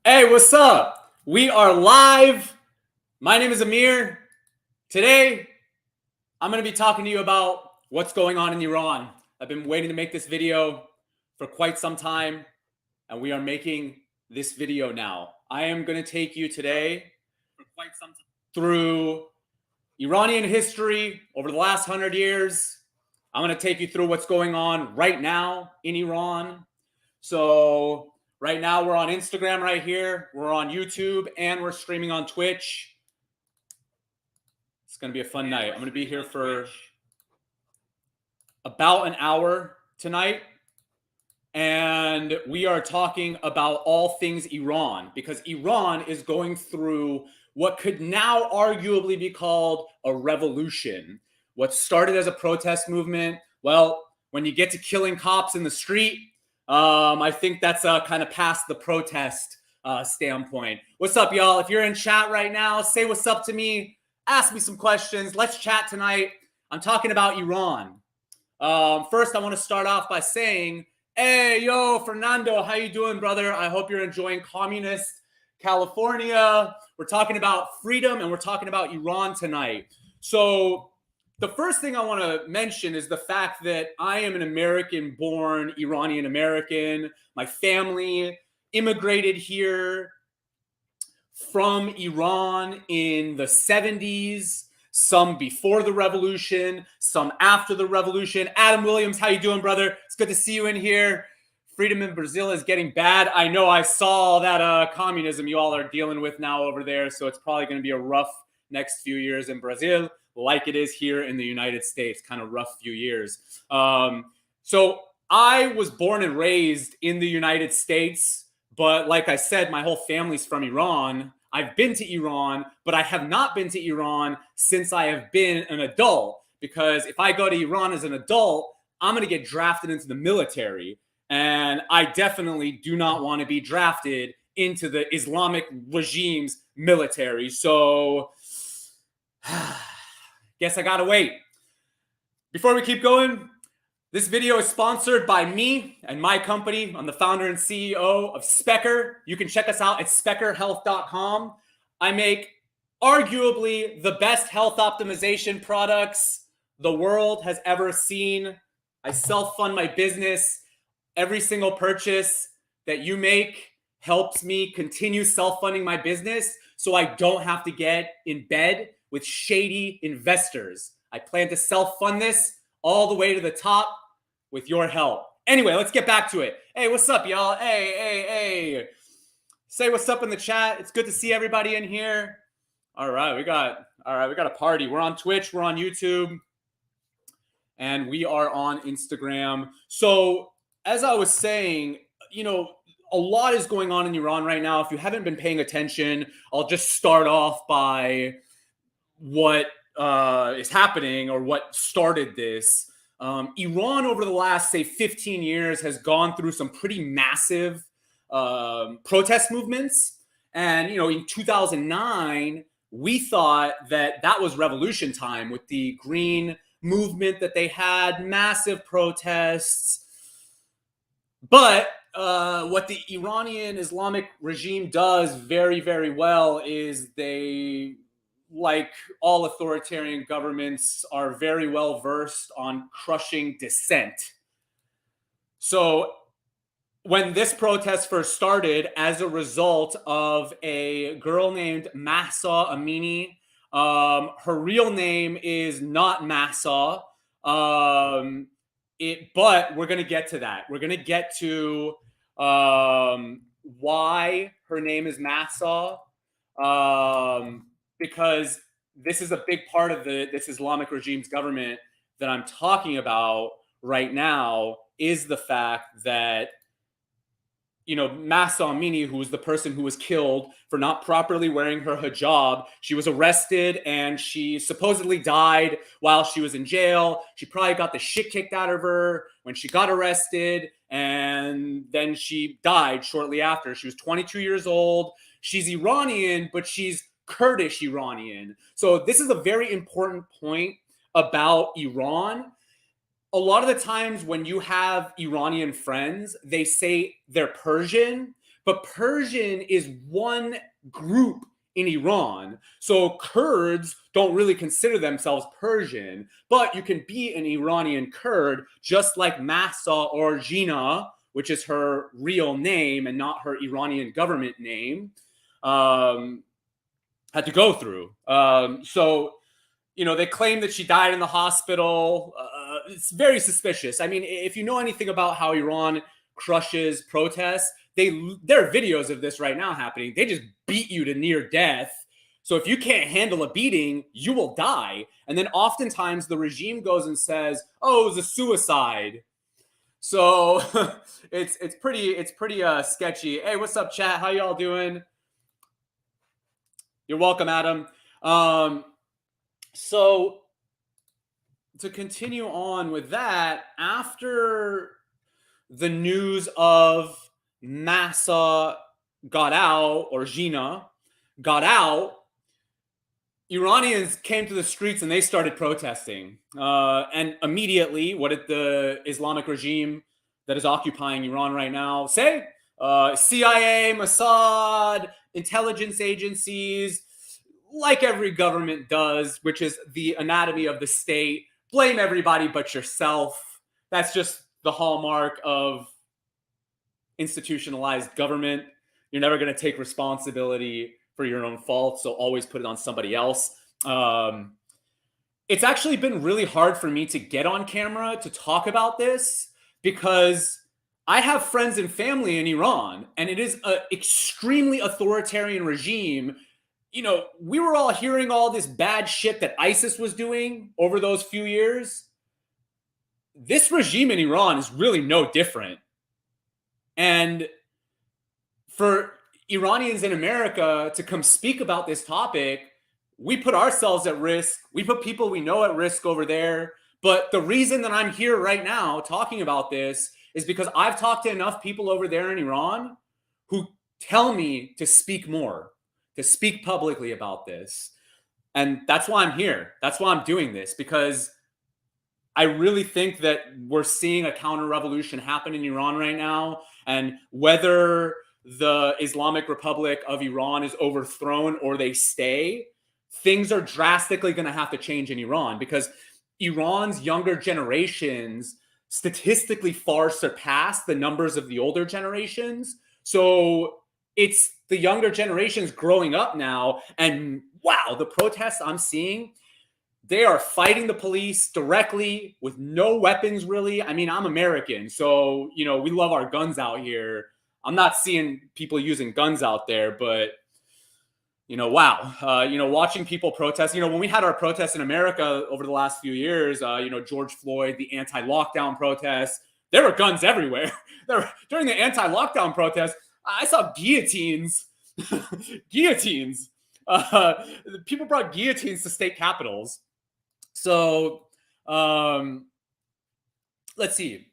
Hey, what's up? We are live. My name is Amir. Today, I'm going to be talking to you about what's going on in Iran. I've been waiting to make this video for quite some time, and we are making this video now. I am going to take you today through Iranian history over the last 100 years. I'm going to take you through what's going on right now in Iran. So right now we're on Instagram right here. We're on YouTube and we're streaming on Twitch. It's going to be a fun night. I'm going to be here for about an hour tonight. And we are talking about all things Iran because Iran is going through what could now arguably be called a revolution. What started as a protest movement, well, when you get to killing cops in the street, I think that's kind of past the protest standpoint. What's up, y'all? If you're in chat right now, say what's up to me. Ask me some questions. Let's chat tonight. I'm talking about Iran. First, I want to start off by saying, hey, yo, Fernando, how you doing, brother? I hope you're enjoying communist California. We're talking about freedom and we're talking about Iran tonight. So the first thing I want to mention is the fact that I am an American-born Iranian American. My family immigrated here from Iran in the 70s, some before the revolution, some after the revolution. Adam Williams, how you doing, brother? It's good to see you in here. Freedom in Brazil is getting bad. I know, I saw that communism you all are dealing with now over there, so it's probably going to be a rough next few years in Brazil, like it is here in the United States, kind of rough few years. So I was born and raised in the United States, but like I said, my whole family's from Iran. I've been to Iran, but I have not been to Iran since I have been an adult, because if I go to Iran as an adult, I'm going to get drafted into the military. And I definitely do not want to be drafted into the Islamic regime's military. So guess I gotta wait. Before we keep going, this video is sponsored by me and my company. I'm the founder and CEO of Specker. You can check us out at speckerhealth.com. I make arguably the best health optimization products the world has ever seen. I self-fund my business. Every single purchase that you make helps me continue self-funding my business so I don't have to get in bed with shady investors. I plan to self-fund this all the way to the top with your help. Anyway, let's get back to it. Hey, what's up, y'all? Hey. Say what's up in the chat. It's good to see everybody in here. All right, we got a party. We're on Twitch, we're on YouTube, and we are on Instagram. So, as I was saying, a lot is going on in Iran right now. If you haven't been paying attention, I'll just start off by what is happening or what started this. Iran over the last, say, 15 years has gone through some pretty massive protest movements. And, in 2009, we thought that was revolution time with the green movement that they had, massive protests. But what the Iranian Islamic regime does very, very well is they, like all authoritarian governments, are very well versed on crushing dissent. So when this protest first started, as a result of a girl named Mahsa Amini, her real name is not Mahsa, but we're going to get to that. We're going to get to why her name is Mahsa, because this is a big part of this Islamic regime's government that I'm talking about right now, is the fact that, Mahsa Amini, who was the person who was killed for not properly wearing her hijab, she was arrested and she supposedly died while she was in jail. She probably got the shit kicked out of her when she got arrested, and then she died shortly after. She was 22 years old. She's Iranian, but she's Kurdish Iranian. So this is a very important point about Iran. A lot of the times when you have Iranian friends, they say they're Persian, But Persian is one group in Iran. So Kurds don't really consider themselves Persian, but you can be an Iranian Kurd, just like Mahsa or Jina, which is her real name and not her Iranian government name, had to go through. So, you know, they claim that she died in the hospital. It's very suspicious. I mean, if you know anything about how Iran crushes protests, there are videos of this right now happening. They just beat you to near death. So if you can't handle a beating, you will die. And then oftentimes the regime goes and says, "Oh, it was a suicide." So it's pretty sketchy. Hey, what's up, chat? How y'all doing? You're welcome, Adam. So to continue on with that, after the news of Mahsa got out, or Jina got out, Iranians came to the streets and they started protesting. And immediately, what did the Islamic regime that is occupying Iran right now say? CIA, Mossad, intelligence agencies, like every government does, which is the anatomy of the state. Blame everybody but yourself. That's just the hallmark of institutionalized government. You're never going to take responsibility for your own faults, so always put it on somebody else. It's actually been really hard for me to get on camera to talk about this because I have friends and family in Iran, and it is an extremely authoritarian regime. You know, we were all hearing all this bad shit that ISIS was doing over those few years. This regime in Iran is really no different. And for Iranians in America to come speak about this topic, we put ourselves at risk. We put people we know at risk over there. But the reason that I'm here right now talking about this is because I've talked to enough people over there in Iran who tell me to speak more, to speak publicly about this. And that's why I'm here. That's why I'm doing this, because I really think that we're seeing a counter-revolution happen in Iran right now. And whether the Islamic Republic of Iran is overthrown or they stay, things are drastically going to have to change in Iran, because Iran's younger generations statistically far surpass the numbers of the older generations. So it's the younger generations growing up now. And wow, the protests I'm seeing, they are fighting the police directly with no weapons, really. I mean, I'm American, so, you know, we love our guns out here. I'm not seeing people using guns out there, but, you know, wow. You know, watching people protest, you know, when we had our protests in America over the last few years, you know, George Floyd, the anti-lockdown protests, there were guns everywhere. During the anti-lockdown protests, I saw guillotines. Guillotines. People brought guillotines to state capitals. So, let's see.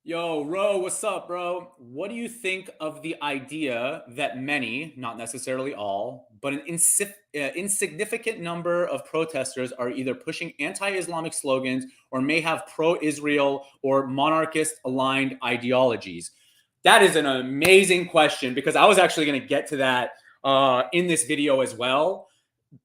Yo, Ro, what's up, bro? What do you think of the idea that many, not necessarily all, but an insignificant number of protesters are either pushing anti-Islamic slogans or may have pro-Israel or monarchist-aligned ideologies? That is an amazing question, because I was actually going to get to that in this video as well.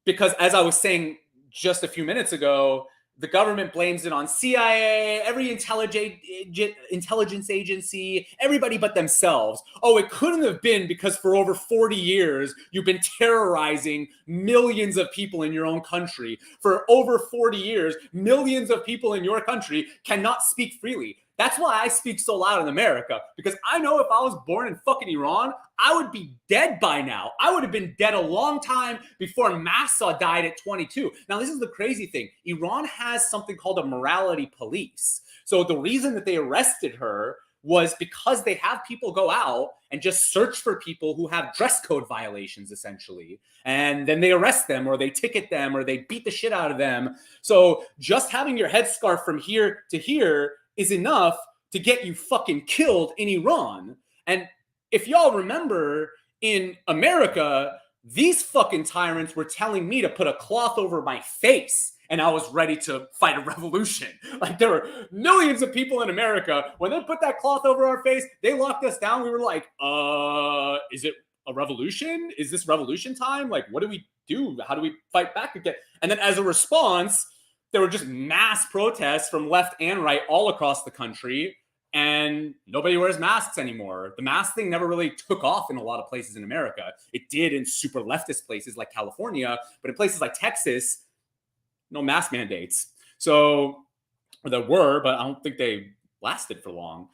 Because as I was saying just a few minutes ago, the government blames it on CIA, every intelligence agency, everybody but themselves. Oh, it couldn't have been because for over 40 years, you've been terrorizing millions of people in your own country. For over 40 years, millions of people in your country cannot speak freely. That's why I speak so loud in America, because I know if I was born in fucking Iran, I would be dead by now. I would have been dead a long time before Mahsa died at 22. Now, this is the crazy thing. Iran has something called a morality police. So the reason that they arrested her was because they have people go out and just search for people who have dress code violations, essentially. And then they arrest them, or they ticket them, or they beat the shit out of them. So just having your headscarf from here to here is enough to get you fucking killed in Iran. And if y'all remember, in America, these fucking tyrants were telling me to put a cloth over my face and I was ready to fight a revolution. Like, there were millions of people in America. When they put that cloth over our face, they locked us down. We were like, is it a revolution? Is this revolution time? Like, what do we do? How do we fight back again? And then as a response, there were just mass protests from left and right all across the country, and nobody wears masks anymore. The mask thing never really took off in a lot of places in America. It did in super leftist places like California, but in places like Texas, no mask mandates. So, or there were, but I don't think they lasted for long.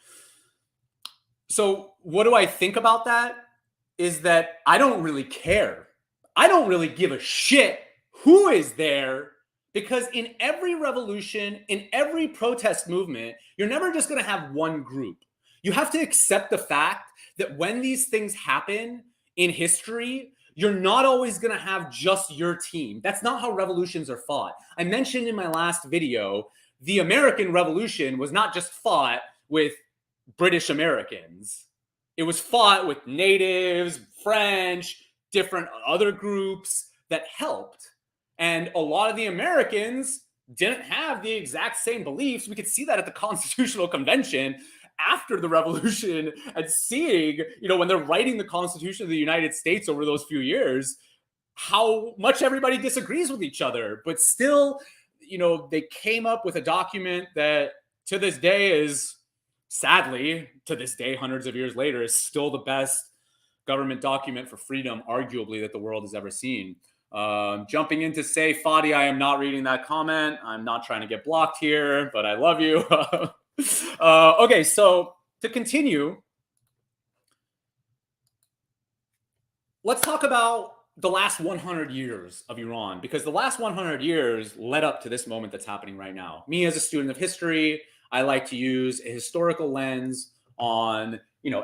So what do I think about that? Is that I don't really care. I don't really give a shit who is there, because in every revolution, in every protest movement, you're never just going to have one group. You have to accept the fact that when these things happen in history, you're not always going to have just your team. That's not how revolutions are fought. I mentioned in my last video, the American Revolution was not just fought with British Americans. It was fought with natives, French, different other groups that helped. And a lot of the Americans didn't have the exact same beliefs. We could see that at the Constitutional Convention after the revolution, and seeing, when they're writing the Constitution of the United States over those few years, how much everybody disagrees with each other. But still, they came up with a document that to this day is, sadly, to this day, hundreds of years later, is still the best government document for freedom, arguably, that the world has ever seen. Jumping in to say, Fadi, I am not reading that comment. I'm not trying to get blocked here, but I love you. Okay, so to continue, let's talk about the last 100 years of Iran, because the last 100 years led up to this moment that's happening right now. Me, as a student of history, I like to use a historical lens on,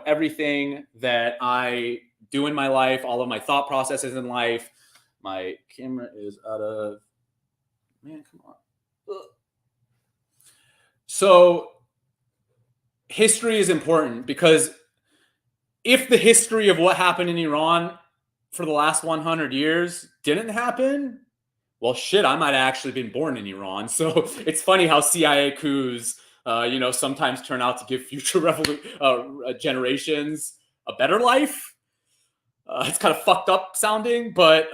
everything that I do in my life, all of my thought processes in life. My camera is out of, man, come on. Ugh. So history is important, because if the history of what happened in Iran for the last 100 years didn't happen, well, shit, I might have actually been born in Iran. So it's funny how CIA coups, sometimes turn out to give future generations a better life. It's kind of fucked up sounding, but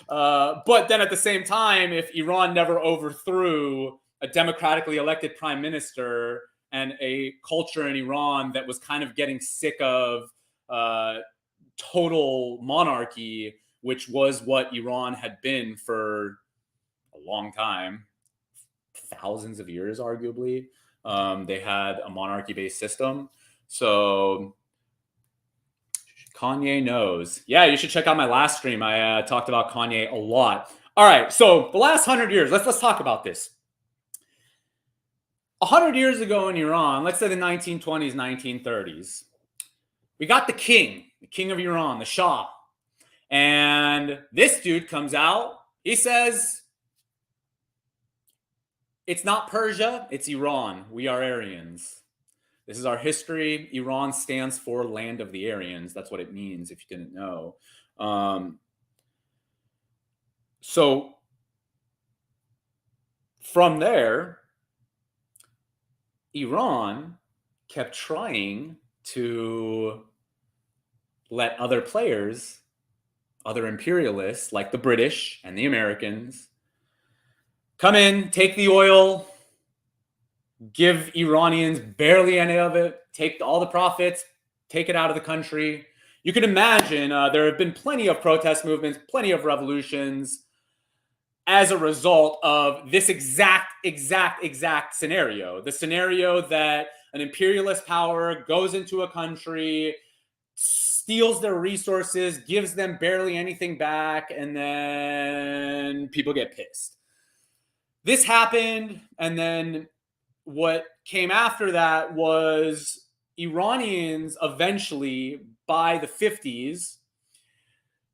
but then at the same time, if Iran never overthrew a democratically elected prime minister and a culture in Iran that was kind of getting sick of total monarchy, which was what Iran had been for a long time, thousands of years, arguably, they had a monarchy-based system. So Kanye knows. Yeah, you should check out my last stream. I talked about Kanye a lot. All right, so the last 100 years, let's talk about this. 100 years ago in Iran, let's say the 1920s, 1930s, we got the king of Iran, the Shah. And this dude comes out, he says, it's not Persia, it's Iran. We are Aryans. This is our history. Iran stands for land of the Aryans. That's what it means, if you didn't know. So from there, Iran kept trying to let other players, other imperialists like the British and the Americans, come in, take the oil, give Iranians barely any of it, take all the profits, take it out of the country. You can imagine there have been plenty of protest movements, plenty of revolutions as a result of this exact scenario. The scenario that an imperialist power goes into a country, steals their resources, gives them barely anything back, and then people get pissed. This happened, and then what came after that was Iranians eventually, by the 50s,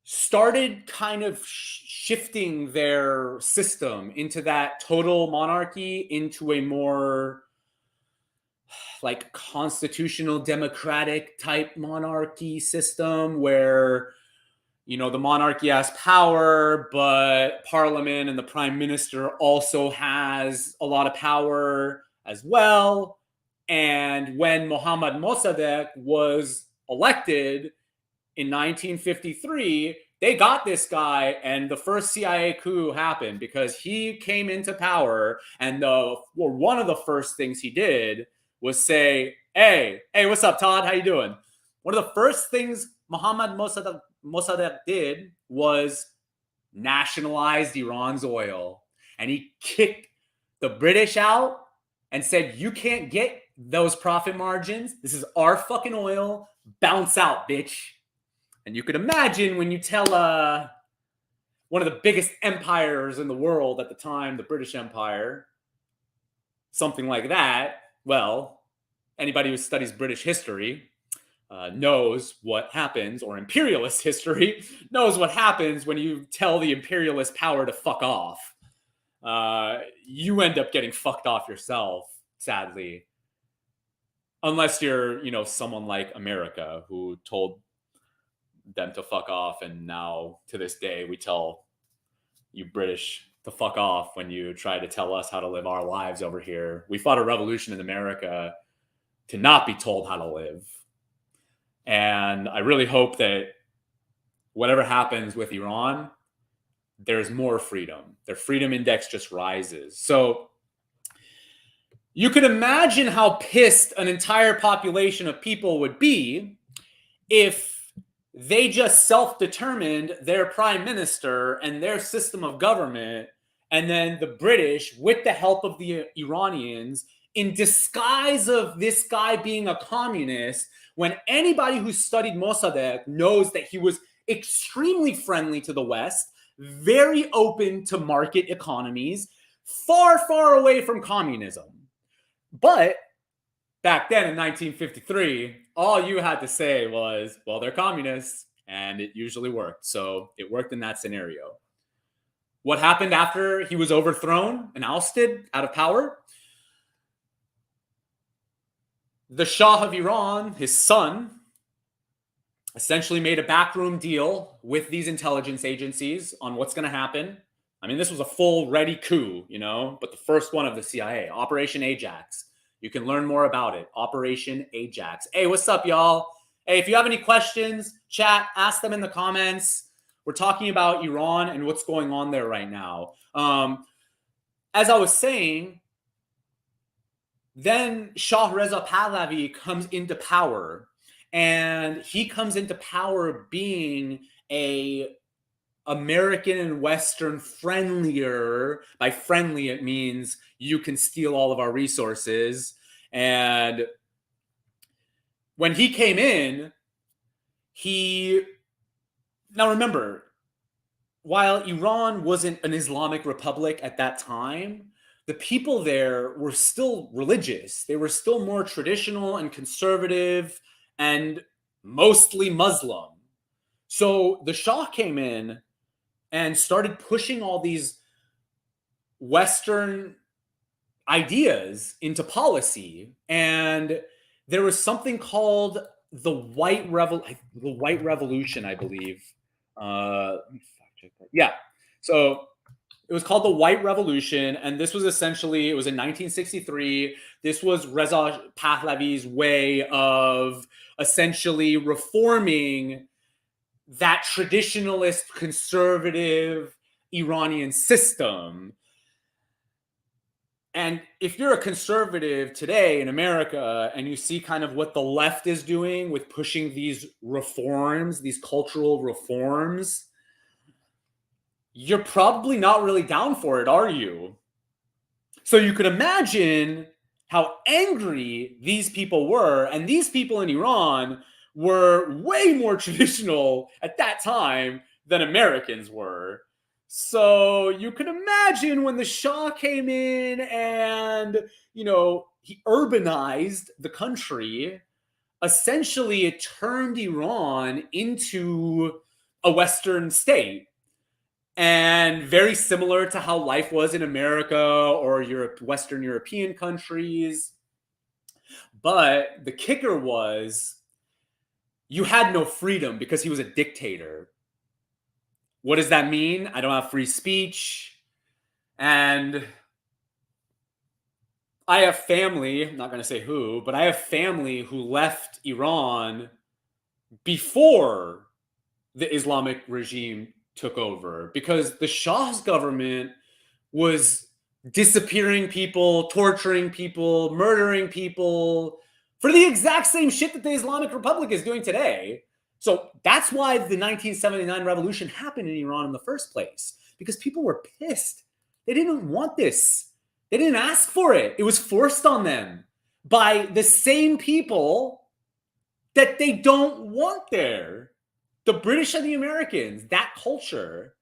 started kind of shifting their system into that total monarchy, into a more like constitutional democratic type monarchy system, where you know, the monarchy has power, but parliament and the prime minister also has a lot of power as well. And when Mohammad Mossadegh was elected in 1953, they got this guy, and the first CIA coup happened because he came into power, and one of the first things he did was say, hey, what's up, Todd? How you doing? One of the first things Mohammad Mossadegh did was nationalized Iran's oil. And he kicked the British out and said, you can't get those profit margins. This is our fucking oil. Bounce out, bitch. And you could imagine when you tell one of the biggest empires in the world at the time, the British Empire, something like that, well, anybody who studies British history knows what happens, or imperialist history knows what happens when you tell the imperialist power to fuck off. You end up getting fucked off yourself, sadly. Unless you're, you know, someone like America who told them to fuck off, and now to this day we tell you British to fuck off when you try to tell us how to live our lives over here. We fought a revolution in America to not be told how to live. And I really hope that whatever happens with Iran, there's more freedom. Their freedom index just rises. So you could imagine how pissed an entire population of people would be if they just self-determined their prime minister and their system of government, and then the British, with the help of the Iranians, in disguise of this guy being a communist, when anybody who studied Mossadegh knows that he was extremely friendly to the West, very open to market economies, far, far away from communism. But back then in 1953, all you had to say was, well, they're communists, and it usually worked. So it worked in that scenario. What happened after he was overthrown and ousted out of power? The Shah of Iran, his son, essentially made a backroom deal with these intelligence agencies on what's going to happen. I mean, this was a full ready coup, you know, but the first one of the CIA, Operation Ajax. You can learn more about it. Operation Ajax. Hey, what's up, y'all? Hey, if you have any questions, chat, ask them in the comments. We're talking about Iran and what's going on there right now. As I was saying, then Shah Reza Pahlavi comes into power, and he comes into power being a American and Western friendlier. By friendly, it means you can steal all of our resources. And when he came in, now remember, while Iran wasn't an Islamic republic at that time, the people there were still religious. They were still more traditional and conservative and mostly Muslim. So the Shah came in and started pushing all these Western ideas into policy. And there was something called the White Revolution, I believe. Let me fact check that. Yeah. So it was called the White Revolution, and this was essentially, it was in 1963. This was Reza Pahlavi's way of essentially reforming that traditionalist, conservative Iranian system. And if you're a conservative today in America and you see kind of what the left is doing with pushing these reforms, these cultural reforms, you're probably not really down for it, are you? So you could imagine how angry these people were. And these people in Iran were way more traditional at that time than Americans were. So you can imagine when the Shah came in and, you know, he urbanized the country, essentially it turned Iran into a Western state. And very similar to how life was in America or Western European countries. But the kicker was you had no freedom because he was a dictator. what does that mean? I don't have free speech. And I have family, I'm not going to say who, but I have family who left Iran before the Islamic regime took over, because the Shah's government was disappearing people, torturing people, murdering people for the exact same shit that the Islamic Republic is doing today. So that's why the 1979 revolution happened in Iran in the first place, because people were pissed. They didn't want this. They didn't ask for it. It was forced on them by the same people that they don't want there. The British and the Americans, that culture.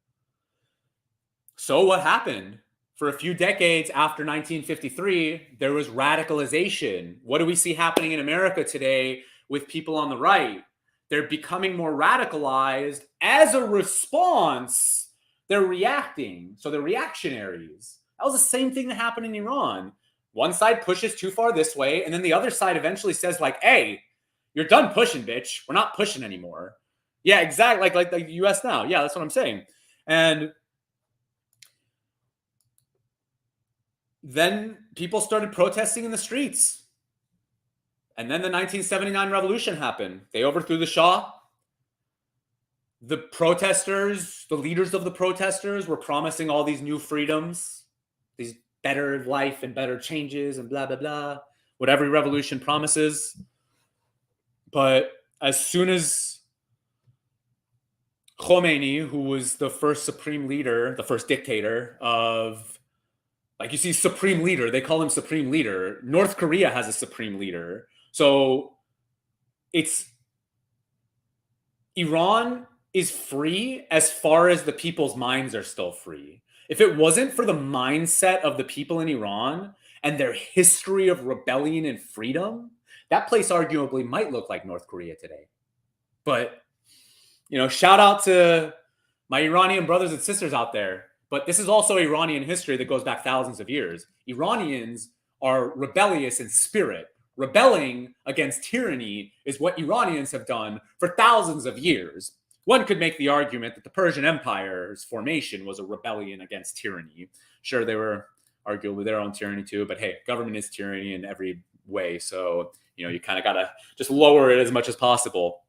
So what happened? For a few decades after 1953, there was radicalization. What do we see happening in America today with people on the right? They're becoming more radicalized. As a response, they're reacting. So they're reactionaries. That was the same thing that happened in Iran. One side pushes too far this way, and then the other side eventually says, like, hey, you're done pushing, bitch. We're not pushing anymore. Yeah, exactly. Like the US now. Yeah, that's what I'm saying. And then people started protesting in the streets. And then the 1979 revolution happened. They overthrew the Shah. The protesters, the leaders of the protesters were promising all these new freedoms, these better life and better changes and blah, blah, blah, what every revolution promises. But as soon as Khomeini, who was the first supreme leader, the first dictator of, like, you see supreme leader, they call him supreme leader. North Korea has a supreme leader. So it's Iran is free as far as the people's minds are still free. If it wasn't for the mindset of the people in Iran and their history of rebellion and freedom, that place arguably might look like North Korea today. But, you know, shout out to my Iranian brothers and sisters out there. But this is also Iranian history that goes back thousands of years. Iranians are rebellious in spirit. Rebelling against tyranny is what Iranians have done for thousands of years. One could make the argument that the Persian Empire's formation was a rebellion against tyranny. Sure, they were arguably their own tyranny too, but hey, government is tyranny in every way. So, you know, you kind of got to just lower it as much as possible.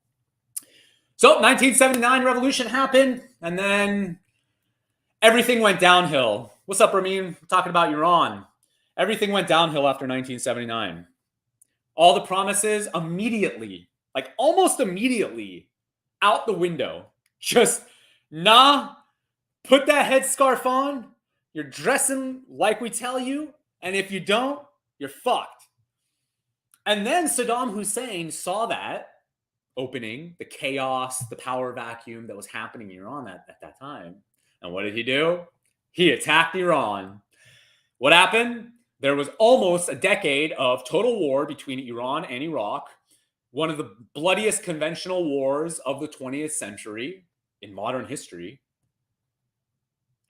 So 1979 revolution happened, and then everything went downhill. What's up, Ramin? We're talking about Iran. Everything went downhill after 1979. All the promises immediately, like almost immediately, out the window. Just, nah, put that headscarf on. You're dressing like we tell you. And if you don't, you're fucked. And then Saddam Hussein saw that opening, the chaos, the power vacuum that was happening in Iran at that time. And what did he do? He attacked Iran. What happened? There was almost a decade of total war between Iran and Iraq, one of the bloodiest conventional wars of the 20th century in modern history.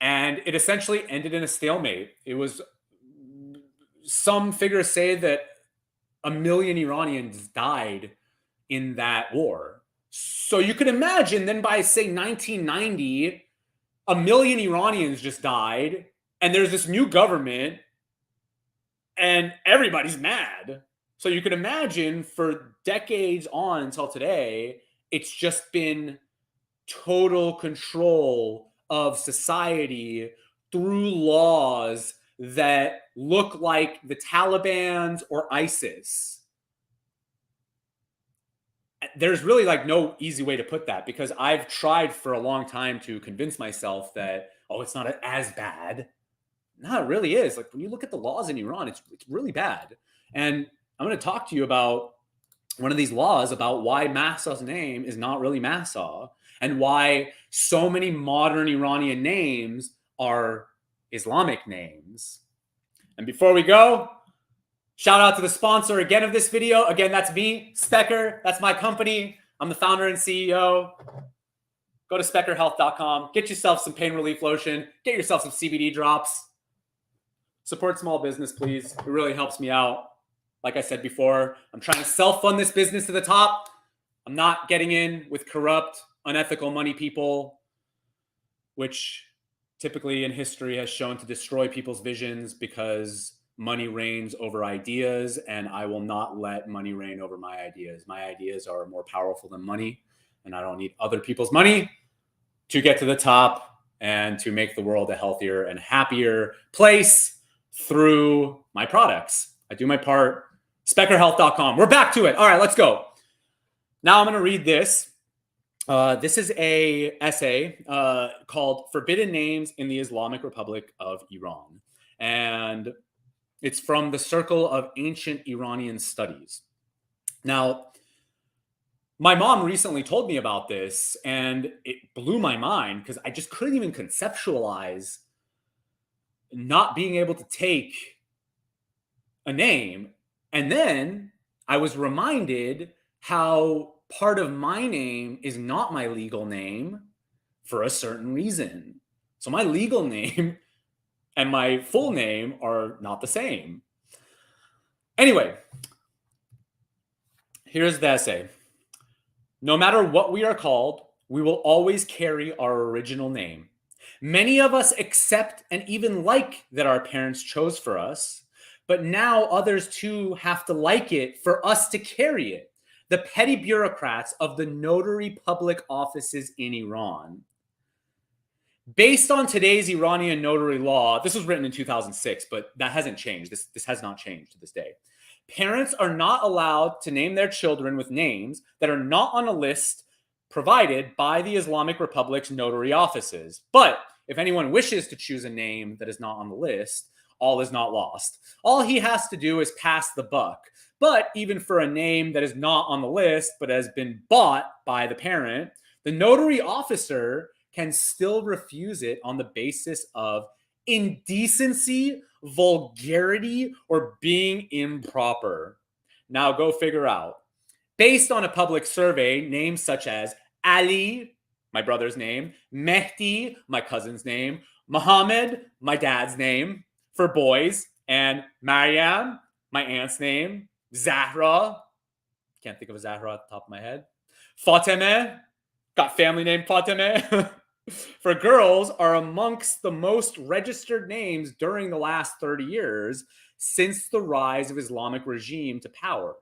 And it essentially ended in a stalemate. It was, some figures say that 1 million Iranians died in that war. So you could imagine then by, say, 1990, 1 million Iranians just died, and there's this new government, and everybody's mad. So you could imagine for decades on until today, it's just been total control of society through laws that look like the Taliban's or ISIS. There's really like no easy way to put that, because I've tried for a long time to convince myself that, oh, it's not as bad. No, it really is. Like when you look at the laws in Iran, it's really bad. And I'm going to talk to you about one of these laws about why Mahsa's name is not really Mahsa, and why so many modern Iranian names are Islamic names. And before we go, shout out to the sponsor again of this video. Again, that's me, Specker. That's my company. I'm the founder and CEO. Go to speckerhealth.com. Get yourself some pain relief lotion. Get yourself some CBD drops. Support small business, please. It really helps me out. Like I said before, I'm trying to self-fund this business to the top. I'm not getting in with corrupt, unethical money people. which typically in history has shown to destroy people's visions because money reigns over ideas, and I will not let money reign over my ideas. My ideas are more powerful than money, and I don't need other people's money to get to the top and to make the world a healthier and happier place through my products. I do my part. Speckerhealth.com. We're back to it. All right, let's go. Now I'm going to read this. This is a essay called Forbidden Names in the Islamic Republic of Iran. And it's from the Circle of Ancient Iranian Studies. Now, my mom recently told me about this, and it blew my mind because I just couldn't even conceptualize not being able to take a name. And then I was reminded how part of my name is not my legal name for a certain reason. So my legal name and my full name are not the same. Anyway, here's the essay. No matter what we are called, we will always carry our original name. Many of us accept and even like that our parents chose for us, but now others too have to like it for us to carry it. The petty bureaucrats of the notary public offices in Iran. Based on today's Iranian notary law, this was written in 2006, but that hasn't changed. This has not changed to this day. Parents are not allowed to name their children with names that are not on a list provided by the Islamic Republic's notary offices. But if anyone wishes to choose a name that is not on the list, all is not lost. All he has to do is pass the buck. But even for a name that is not on the list, but has been bought by the parent, the notary officer can still refuse it on the basis of indecency, vulgarity, or being improper. Now go figure out. Based on a public survey, names such as Ali, my brother's name, Mehdi, my cousin's name, Muhammad, my dad's name for boys, and Maryam, my aunt's name, Zahra, can't think of a Zahra at the top of my head, Fatemeh, got family name Fatemeh, for girls are amongst the most registered names during the last 30 years since the rise of Islamic regime to power.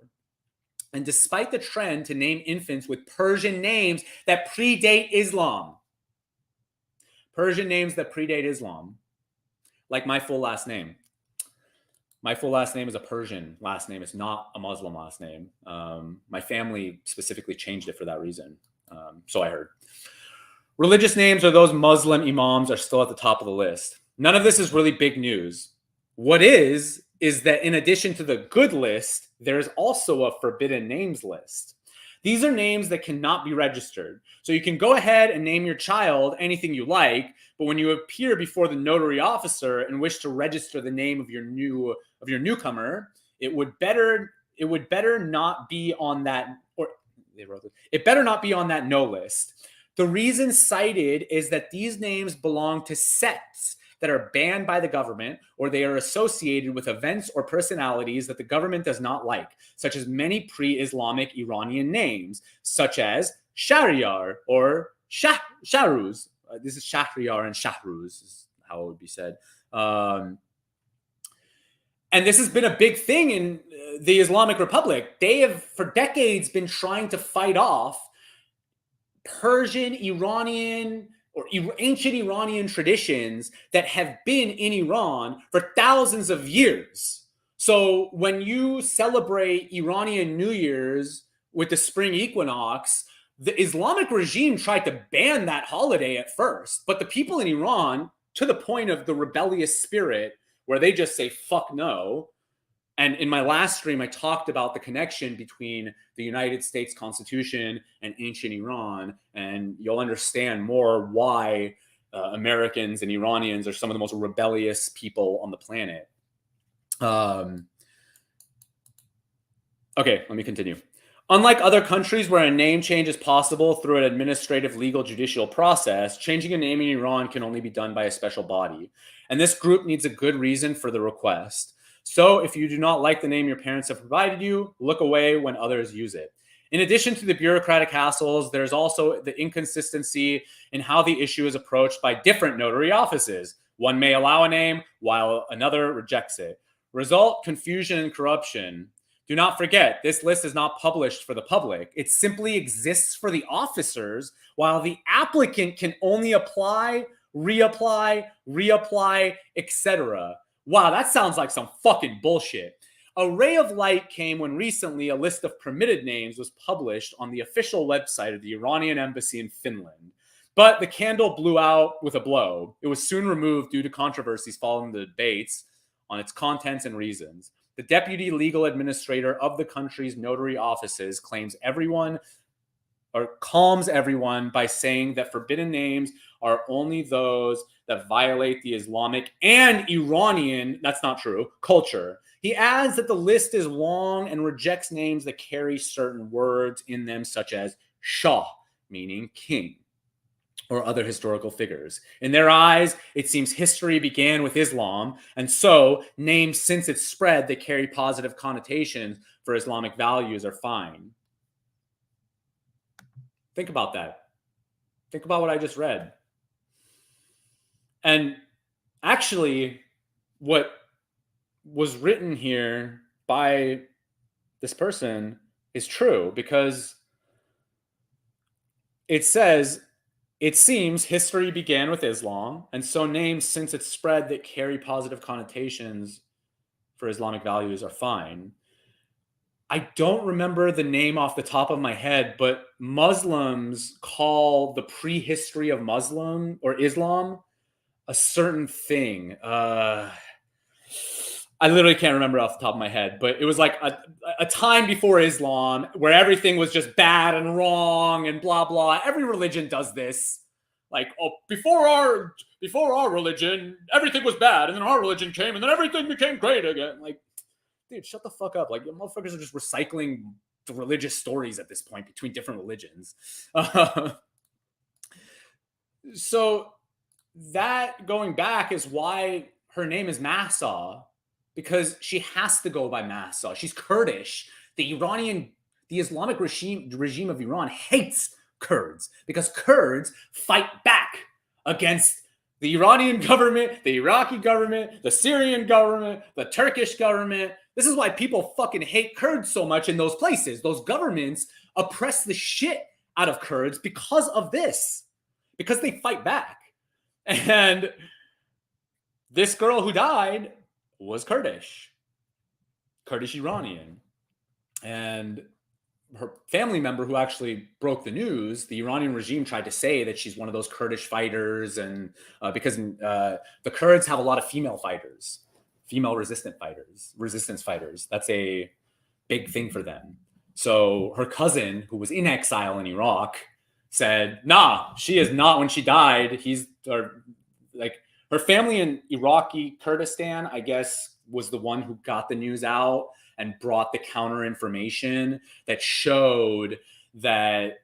And despite the trend to name infants with Persian names that predate Islam, like my full last name. My full last name is a Persian last name. It's not a Muslim last name. My family specifically changed it for that reason. So I heard. Religious names or those Muslim imams are still at the top of the list. None of this is really big news. What is that in addition to the good list, there's also a forbidden names list. These are names that cannot be registered. So you can go ahead and name your child anything you like, but when you appear before the notary officer and wish to register the name of your newcomer, it better not be on that, or they wrote it better not be on that no list. The reason cited is that these names belong to sects that are banned by the government, or they are associated with events or personalities that the government does not like, such as many pre-Islamic Iranian names, such as Shahryar or Shahruz. This is Shahryar and Shahruz is how it would be said. And this has been a big thing in the Islamic Republic. They have, for decades, been trying to fight off Persian, Iranian, or ancient Iranian traditions that have been in Iran for thousands of years. So when you celebrate Iranian New Year's with the spring equinox, the Islamic regime tried to ban that holiday at first, but the people in Iran, to the point of the rebellious spirit, where they just say, fuck no. And in my last stream, I talked about the connection between the United States Constitution and ancient Iran, and you'll understand more why Americans and Iranians are some of the most rebellious people on the planet. Okay, let me continue. Unlike other countries where a name change is possible through an administrative, legal, judicial process, changing a name in Iran can only be done by a special body. And this group needs a good reason for the request. So if you do not like the name your parents have provided you, look away when others use it. In addition to the bureaucratic hassles, there's also the inconsistency in how the issue is approached by different notary offices. One may allow a name while another rejects it. Result, confusion and corruption. Do not forget, this list is not published for the public. It simply exists for the officers, while the applicant can only apply, reapply, etc. Wow, that sounds like some fucking bullshit. A ray of light came when recently a list of permitted names was published on the official website of the Iranian embassy in Finland. But the candle blew out with a blow. It was soon removed due to controversies following the debates on its contents and reasons. The deputy legal administrator of the country's notary offices calms everyone by saying that forbidden names are only those that violate the Islamic and Iranian, that's not true, culture. He adds that the list is long and rejects names that carry certain words in them, such as Shah, meaning king, or other historical figures. In their eyes, it seems history began with Islam, and so names since its spread that carry positive connotations for Islamic values are fine. Think about that. Think about what I just read. And actually, what was written here by this person is true, because it says, it seems history began with Islam, and so names since its spread that carry positive connotations for Islamic values are fine. I don't remember the name off the top of my head, but Muslims call the prehistory of Muslim or Islam a certain thing. I literally can't remember off the top of my head, but it was like a time before Islam where everything was just bad and wrong and blah, blah. Every religion does this. Like, oh, before our religion, everything was bad. And then our religion came and then everything became great again. Like, dude, shut the fuck up. Like, motherfuckers are just recycling the religious stories at this point between different religions. So that going back is why her name is Mahsa, because she has to go by Mahsa. She's Kurdish. The Islamic regime of Iran hates Kurds because Kurds fight back against the Iranian government, the Iraqi government, the Syrian government, the Turkish government. This is why people fucking hate Kurds so much in those places. Those governments oppress the shit out of Kurds because of this, because they fight back. And this girl who died was Kurdish Iranian. And her family member who actually broke the news, the Iranian regime tried to say that she's one of those Kurdish fighters, and because the Kurds have a lot of female fighters, female resistance fighters. That's a big thing for them. So her cousin, who was in exile in Iraq, said, nah, she is not. When she died, her family in Iraqi Kurdistan, I guess, was the one who got the news out and brought the counter information that showed that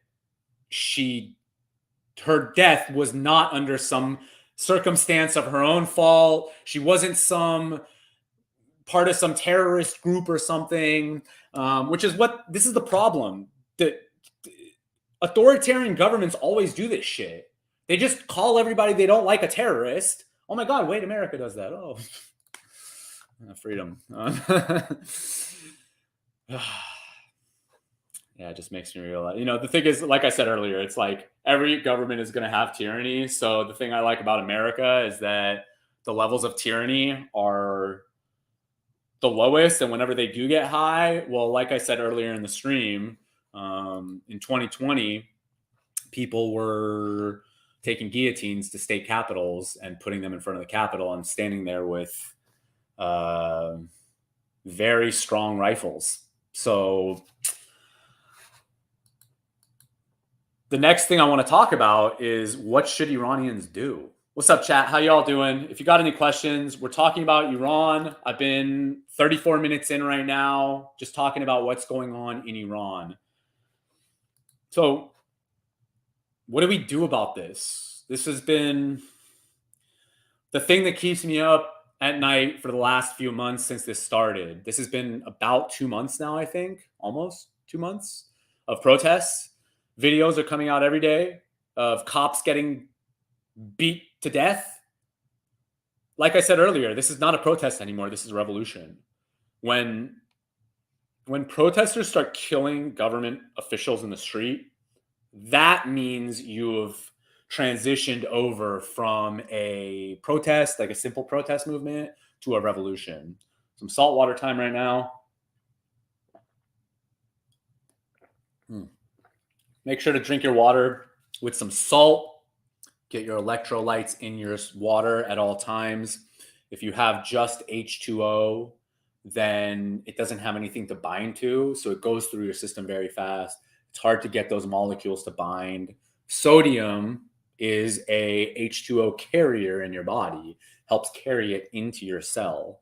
her death was not under some circumstance of her own fault. She wasn't some part of some terrorist group or something, this is the problem. That authoritarian governments always do this shit. They just call everybody they don't like a terrorist. Oh my God, wait, America does that. Oh, freedom. Yeah, it just makes me realize, the thing is, like I said earlier, it's like every government is going to have tyranny. So the thing I like about America is that the levels of tyranny are the lowest. And whenever they do get high, well, like I said earlier in the stream, in 2020, people were taking guillotines to state capitals and putting them in front of the Capitol and standing there with very strong rifles. So the next thing I want to talk about is, what should Iranians do? What's up, chat? How y'all doing? If you got any questions, we're talking about Iran. I've been 34 minutes in right now, just talking about what's going on in Iran. So what do we do about this? This has been the thing that keeps me up at night for the last few months since this started. This has been about 2 months now, I think, almost 2 months of protests. Videos are coming out every day of cops getting beat to death. Like I said earlier, this is not a protest anymore. This is a revolution. When protesters start killing government officials in the street, that means you have transitioned over from a protest, like a simple protest movement, to a revolution. Some saltwater time right now. Make sure to drink your water with some salt. Get your electrolytes in your water at all times. If you have just H2O, then it doesn't have anything to bind to, so it goes through your system very fast. It's hard to get those molecules to bind. Sodium is a H2O carrier in your body, helps carry it into your cell.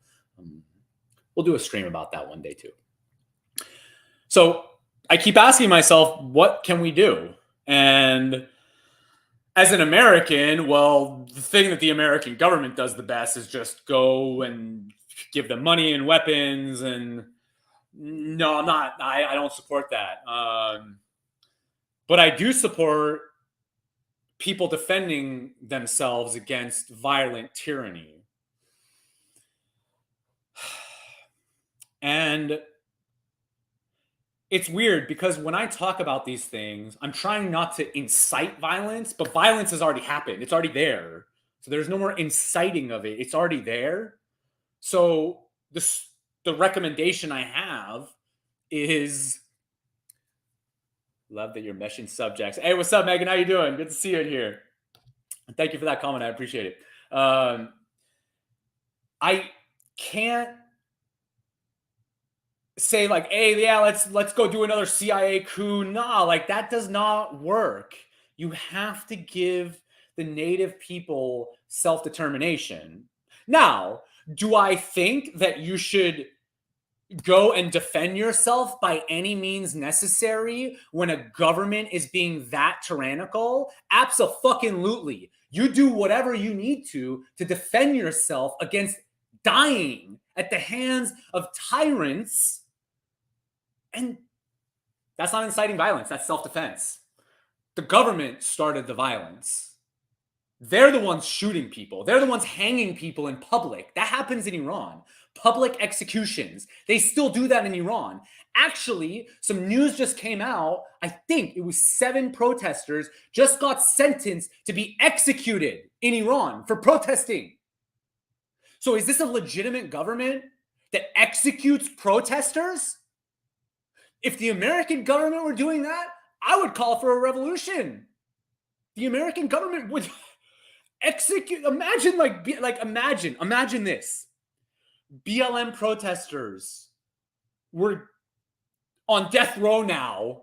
We'll do a stream about that one day too. So I keep asking myself, what can we do? And as an American, well, the thing that the American government does the best is just go and give them money and weapons. And no, I'm not. I don't support that. But I do support people defending themselves against violent tyranny. And it's weird because when I talk about these things, I'm trying not to incite violence, but violence has already happened. It's already there. So there's no more inciting of it. It's already there. So the recommendation I have is, love that you're meshing subjects. Hey, what's up, Megan? How you doing? Good to see you in here. Thank you for that comment. I appreciate it. I can't say like, hey, yeah, let's go do another CIA coup. Nah, like that does not work. You have to give the native people self-determination. Now, do I think that you should go and defend yourself by any means necessary when a government is being that tyrannical? Abso-fucking-lutely. You do whatever you need to defend yourself against dying at the hands of tyrants. And that's not inciting violence. That's self-defense. The government started the violence. They're the ones shooting people. They're the ones hanging people in public. That happens in Iran. Public executions. They still do that in Iran. Actually, some news just came out. I think it was 7 protesters just got sentenced to be executed in Iran for protesting. So is this a legitimate government that executes protesters? If the American government were doing that, I would call for a revolution. The American government would execute. Imagine imagine this. BLM protesters were on death row now.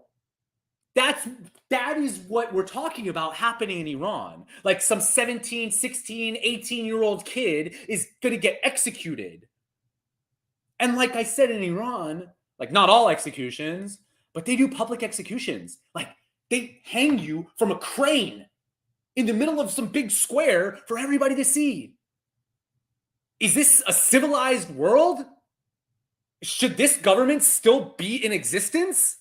That is what we're talking about happening in Iran. Like some 17, 16, 18-year-old kid is going to get executed. And like I said, in Iran, like not all executions, but they do public executions. Like they hang you from a crane in the middle of some big square for everybody to see. Is this a civilized world? Should this government still be in existence?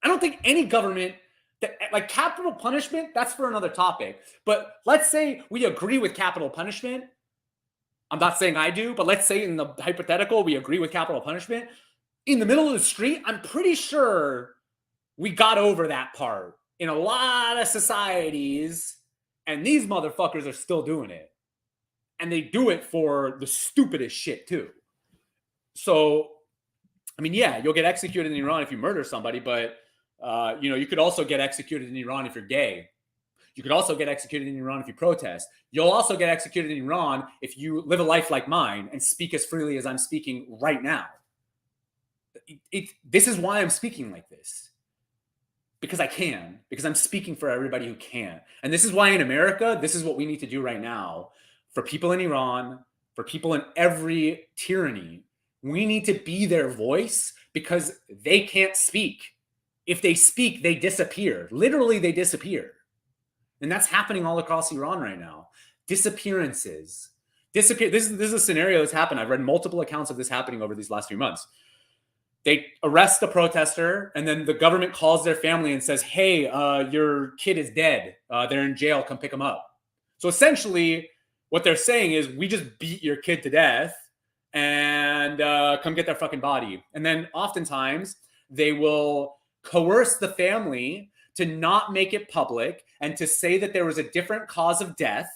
I don't think any government that, like capital punishment, that's for another topic. But let's say we agree with capital punishment. I'm not saying I do, but let's say in the hypothetical, we agree with capital punishment. In the middle of the street, I'm pretty sure we got over that part in a lot of societies, and these motherfuckers are still doing it. And they do it for the stupidest shit too. So, I mean, yeah, you'll get executed in Iran if you murder somebody, but you could also get executed in Iran if you're gay. You could also get executed in Iran if you protest. You'll also get executed in Iran if you live a life like mine and speak as freely as I'm speaking right now. This is why I'm speaking like this. Because I can. Because I'm speaking for everybody who can. And this is why in America, this is what we need to do right now. For people in Iran, for people in every tyranny, we need to be their voice because they can't speak. If they speak, they disappear. Literally, they disappear. And that's happening all across Iran right now. Disappear. This is a scenario that's happened. I've read multiple accounts of this happening over these last few months. They arrest the protester, and then the government calls their family and says, hey, your kid is dead. They're in jail. Come pick them up. So essentially, what they're saying is, we just beat your kid to death, and come get their fucking body. And then oftentimes, they will coerce the family to not make it public and to say that there was a different cause of death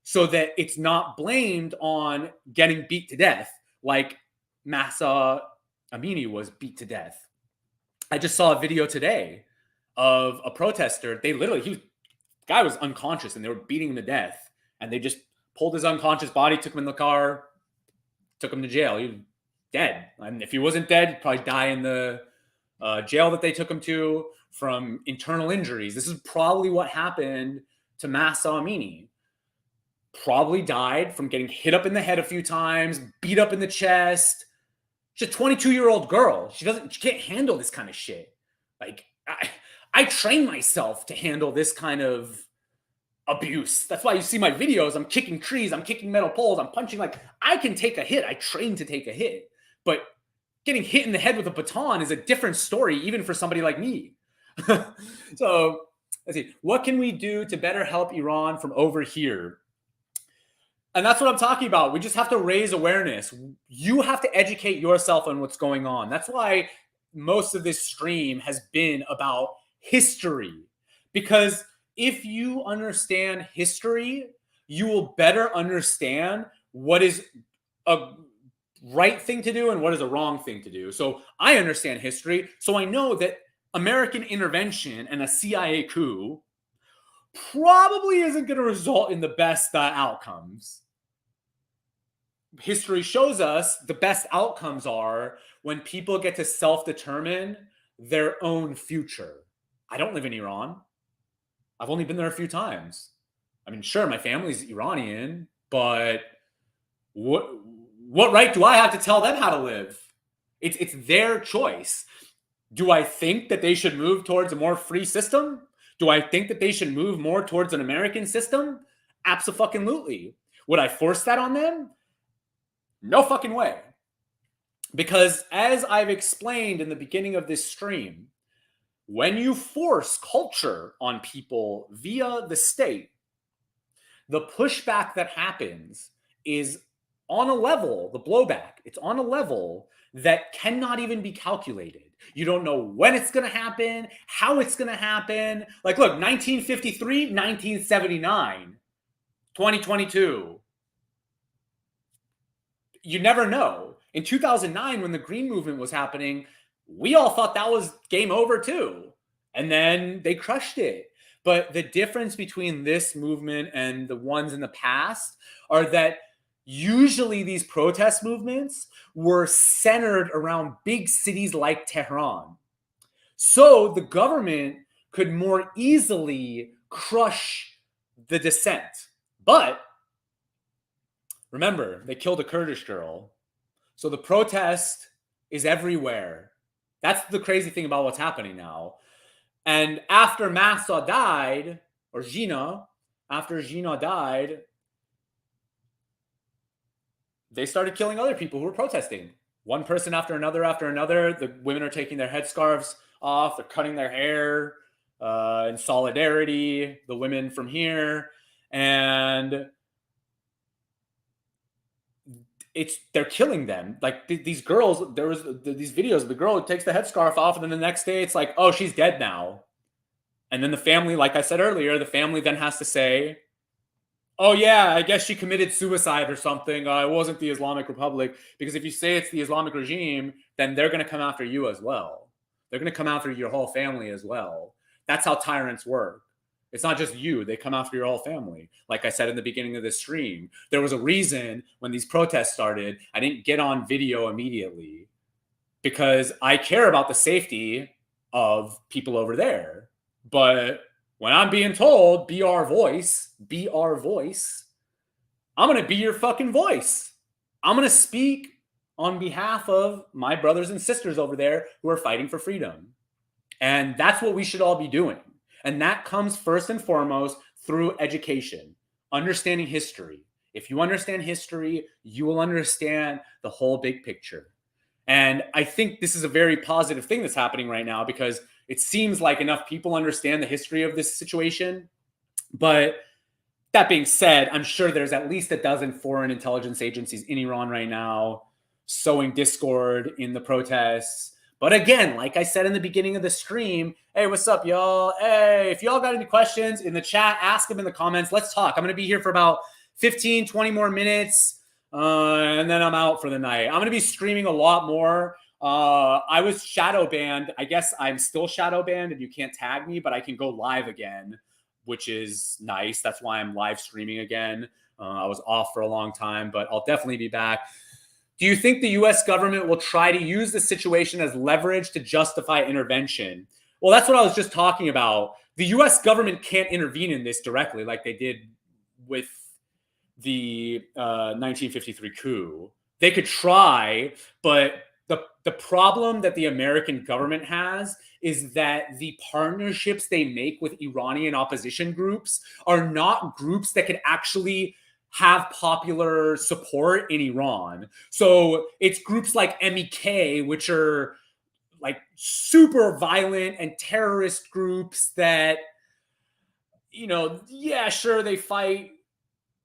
so that it's not blamed on getting beat to death, like Mahsa Amini was beat to death. I just saw a video today of a protester. They literally, the guy was unconscious and they were beating him to death. And they just pulled his unconscious body, took him in the car, took him to jail. He was dead. And if he wasn't dead, he'd probably die in the jail that they took him to from internal injuries. This is probably what happened to Mahsa Amini. Probably died from getting hit up in the head a few times, beat up in the chest. She's a 22-year-old girl. She can't handle this kind of shit. Like, I train myself to handle this kind of abuse. That's why you see my videos. I'm kicking trees. I'm kicking metal poles. I'm punching. Like, I can take a hit. I train to take a hit. But getting hit in the head with a baton is a different story, even for somebody like me. So, let's see. What can we do to better help Iran from over here? And that's what I'm talking about. We just have to raise awareness. You have to educate yourself on what's going on. That's why most of this stream has been about history. Because if you understand history, you will better understand what is a right thing to do and what is a wrong thing to do. So I understand history. So I know that American intervention and a CIA coup probably isn't going to result in the best outcomes. History shows us the best outcomes are when people get to self-determine their own future. I don't live in Iran. I've only been there a few times. I mean, sure, my family's Iranian, but what right do I have to tell them how to live? It's their choice. Do I think that they should move towards a more free system? Do I think that they should move more towards an American system? Abso-fucking-lutely. Would I force that on them? No fucking way. Because as I've explained in the beginning of this stream, when you force culture on people via the state, the pushback that happens is on a level, the blowback, it's on a level that cannot even be calculated. You don't know when it's going to happen, how it's going to happen. Like, look, 1953, 1979, 2022. You never know. In 2009, when the Green Movement was happening, we all thought that was game over too. And then they crushed it. But the difference between this movement and the ones in the past are that usually these protest movements were centered around big cities like Tehran. So the government could more easily crush the dissent. But remember, they killed a Kurdish girl. So the protest is everywhere. That's the crazy thing about what's happening now. And after Mahsa died, or Jina, after Jina died, they started killing other people who were protesting. One person after another. The women are taking their headscarves off. They're cutting their hair in solidarity. The women from here. And they're killing them. Like these girls, there was these videos of the girl who takes the headscarf off, and then the next day it's like, oh, she's dead now. And then the family, like I said earlier, the family then has to say, oh yeah, I guess she committed suicide or something. It wasn't the Islamic Republic. Because if you say it's the Islamic regime, then they're going to come after you as well. They're going to come after your whole family as well. That's how tyrants work. It's not just you. They come after your whole family. Like I said in the beginning of this stream, there was a reason when these protests started, I didn't get on video immediately because I care about the safety of people over there. But when I'm being told, be our voice, I'm going to be your fucking voice. I'm going to speak on behalf of my brothers and sisters over there who are fighting for freedom. And that's what we should all be doing. And that comes first and foremost through education, understanding history. If you understand history, you will understand the whole big picture. And I think this is a very positive thing that's happening right now, because it seems like enough people understand the history of this situation. But that being said, I'm sure there's at least a dozen foreign intelligence agencies in Iran right now sowing discord in the protests. But again, like I said in the beginning of the stream, hey, what's up, y'all? Hey, if y'all got any questions in the chat, ask them in the comments. Let's talk. I'm going to be here for about 15, 20 more minutes, and then I'm out for the night. I'm going to be streaming a lot more. I was shadow banned. I guess I'm still shadow banned and you can't tag me, but I can go live again, which is nice. That's why I'm live streaming again. I was off for a long time, but I'll definitely be back. Do you think the US government will try to use the situation as leverage to justify intervention? Well, that's what I was just talking about. The US government can't intervene in this directly like they did with the 1953 coup. They could try, but the problem that the American government has is that the partnerships they make with Iranian opposition groups are not groups that could actually have popular support in Iran. So it's groups like MEK, which are like super violent and terrorist groups that, you know, yeah, sure, they fight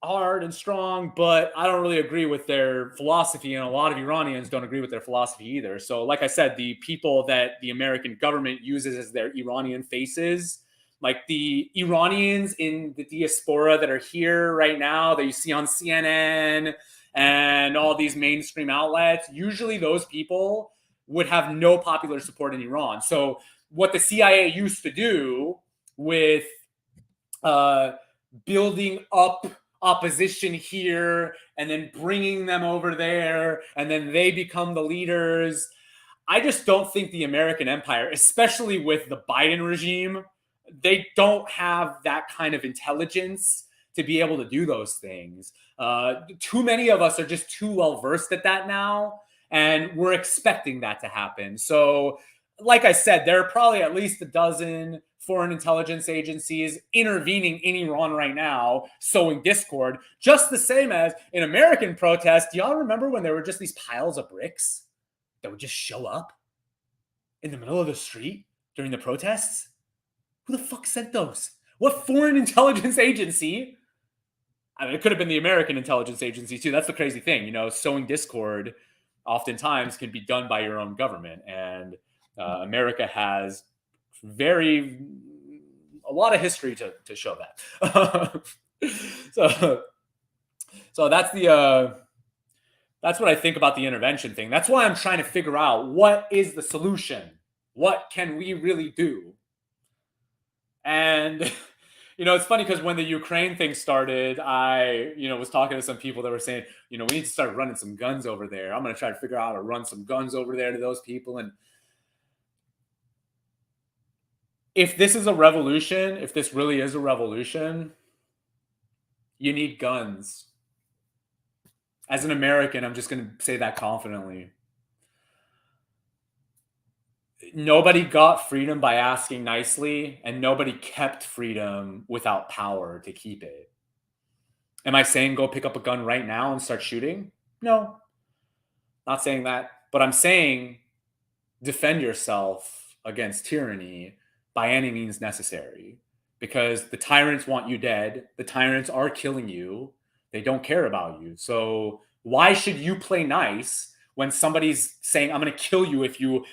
hard and strong, but I don't really agree with their philosophy, and a lot of Iranians don't agree with their philosophy either. So, like I said, the people that the American government uses as their Iranian faces, like the Iranians in the diaspora that are here right now that you see on CNN and all these mainstream outlets, usually those people would have no popular support in Iran. So what the CIA used to do with building up opposition here and then bringing them over there and then they become the leaders. I just don't think the American empire, especially with the Biden regime, they don't have that kind of intelligence to be able to do those things. Too many of us are just too well versed at that now, and we're expecting that to happen. So, like I said, there are probably at least a dozen foreign intelligence agencies intervening in Iran right now, sowing discord, just the same as in American protests. Do y'all remember when there were just these piles of bricks that would just show up in the middle of the street during the protests? Who the fuck sent those? What foreign intelligence agency? I mean, it could have been the American intelligence agency too. That's the crazy thing. You know, sowing discord oftentimes can be done by your own government. And America has a lot of history to show that. so that's what I think about the intervention thing. That's why I'm trying to figure out what is the solution. What can we really do? And you know, it's funny because when the Ukraine thing started, I, you know, was talking to some people that were saying, you know, we need to start running some guns over there. I'm going to try to figure out how to run some guns over there to those people. And if this is a revolution, if this really is a revolution, you need guns. As an American, I'm just going to say that confidently. Nobody got freedom by asking nicely, and nobody kept freedom without power to keep it. Am I saying go pick up a gun right now and start shooting? No, not saying that. But I'm saying defend yourself against tyranny by any means necessary, because the tyrants want you dead. The tyrants are killing you. They don't care about you. So why should you play nice when somebody's saying, I'm going to kill you if you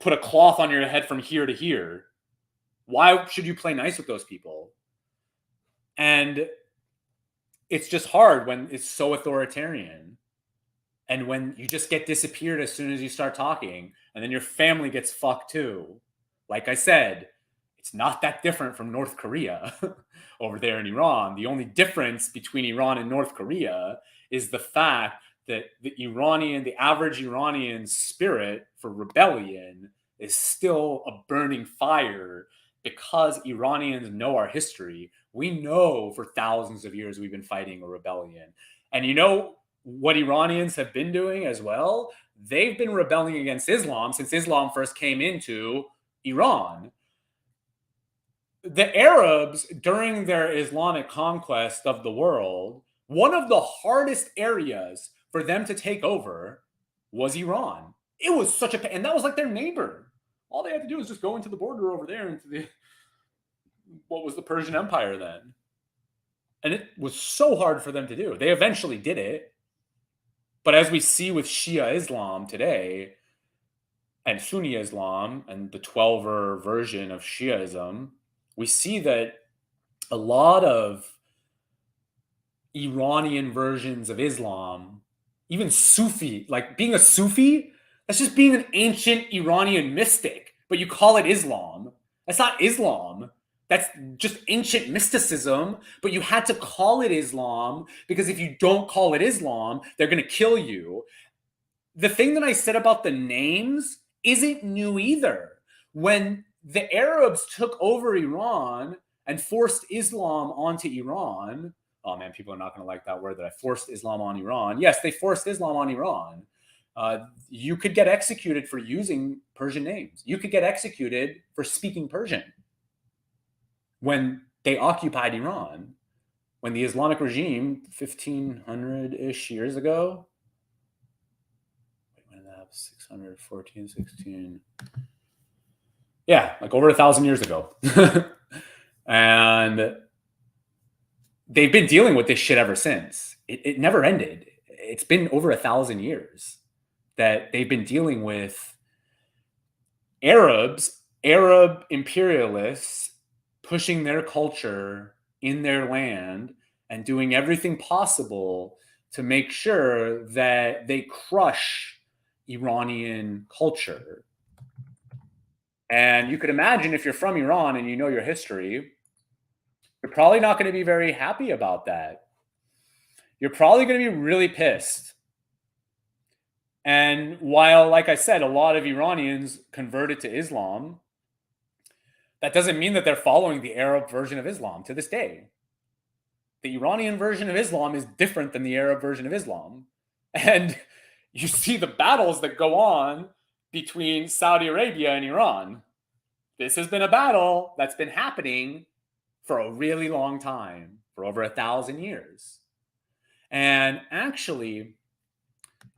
put a cloth on your head from here to here? Why should you play nice with those people? And it's just hard when it's so authoritarian. And when you just get disappeared as soon as you start talking, and then your family gets fucked too. Like I said, it's not that different from North Korea over there in Iran. The only difference between Iran and North Korea is the fact that the average Iranian spirit for rebellion is still a burning fire, because Iranians know our history. We know for thousands of years we've been fighting a rebellion. And you know what Iranians have been doing as well? They've been rebelling against Islam since Islam first came into Iran. The Arabs, during their Islamic conquest of the world, one of the hardest areas for them to take over was Iran. It was such a, and that was like their neighbor. All they had to do was just go into the border over there into the, what was the Persian Empire then. And it was so hard for them to do. They eventually did it. But as we see with Shia Islam today and Sunni Islam and the 12er version of Shiaism, we see that a lot of Iranian versions of Islam, even Sufi, like being a Sufi, that's just being an ancient Iranian mystic, but you call it Islam. That's not Islam. That's just ancient mysticism, but you had to call it Islam because if you don't call it Islam, they're going to kill you. The thing that I said about the names isn't new either. When the Arabs took over Iran and forced Islam onto Iran, oh man, people are not going to like that word that I forced Islam on Iran. Yes, they forced Islam on Iran. You could get executed for using Persian names. You could get executed for speaking Persian. When they occupied Iran, when the Islamic regime, 1500-ish years ago, 600, 14, 16. Yeah, like over 1,000 years ago. And they've been dealing with this shit ever since. It never ended. It's been over 1,000 years that they've been dealing with Arab imperialists pushing their culture in their land and doing everything possible to make sure that they crush Iranian culture. And you could imagine if you're from Iran and you know your history, you're probably not going to be very happy about that. You're probably going to be really pissed. And while, like I said, a lot of Iranians converted to Islam, that doesn't mean that they're following the Arab version of Islam to this day. The Iranian version of Islam is different than the Arab version of Islam. And you see the battles that go on between Saudi Arabia and Iran. This has been a battle that's been happening for a really long time, for over 1,000 years. And actually,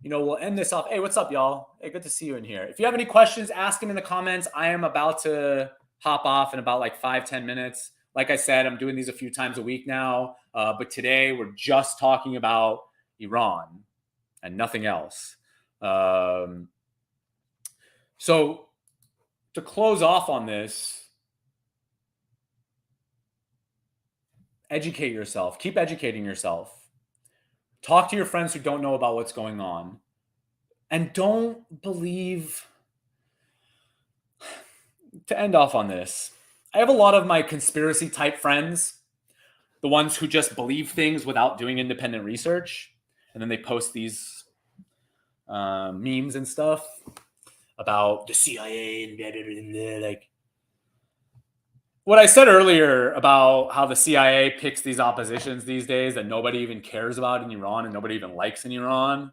we'll end this off. Hey, what's up, y'all? Hey, good to see you in here. If you have any questions, ask them in the comments. I am about to hop off in about like 5-10 minutes. Like I said, I'm doing these a few times a week now. But today we're just talking about Iran and nothing else. So to close off on this, educate yourself. Keep educating yourself. Talk to your friends who don't know about what's going on. And don't believe... To end off on this, I have a lot of my conspiracy type friends, the ones who just believe things without doing independent research. And then they post these memes and stuff about the CIA and blah, blah, blah, blah, like what I said earlier about how the CIA picks these oppositions these days that nobody even cares about in Iran and nobody even likes in Iran.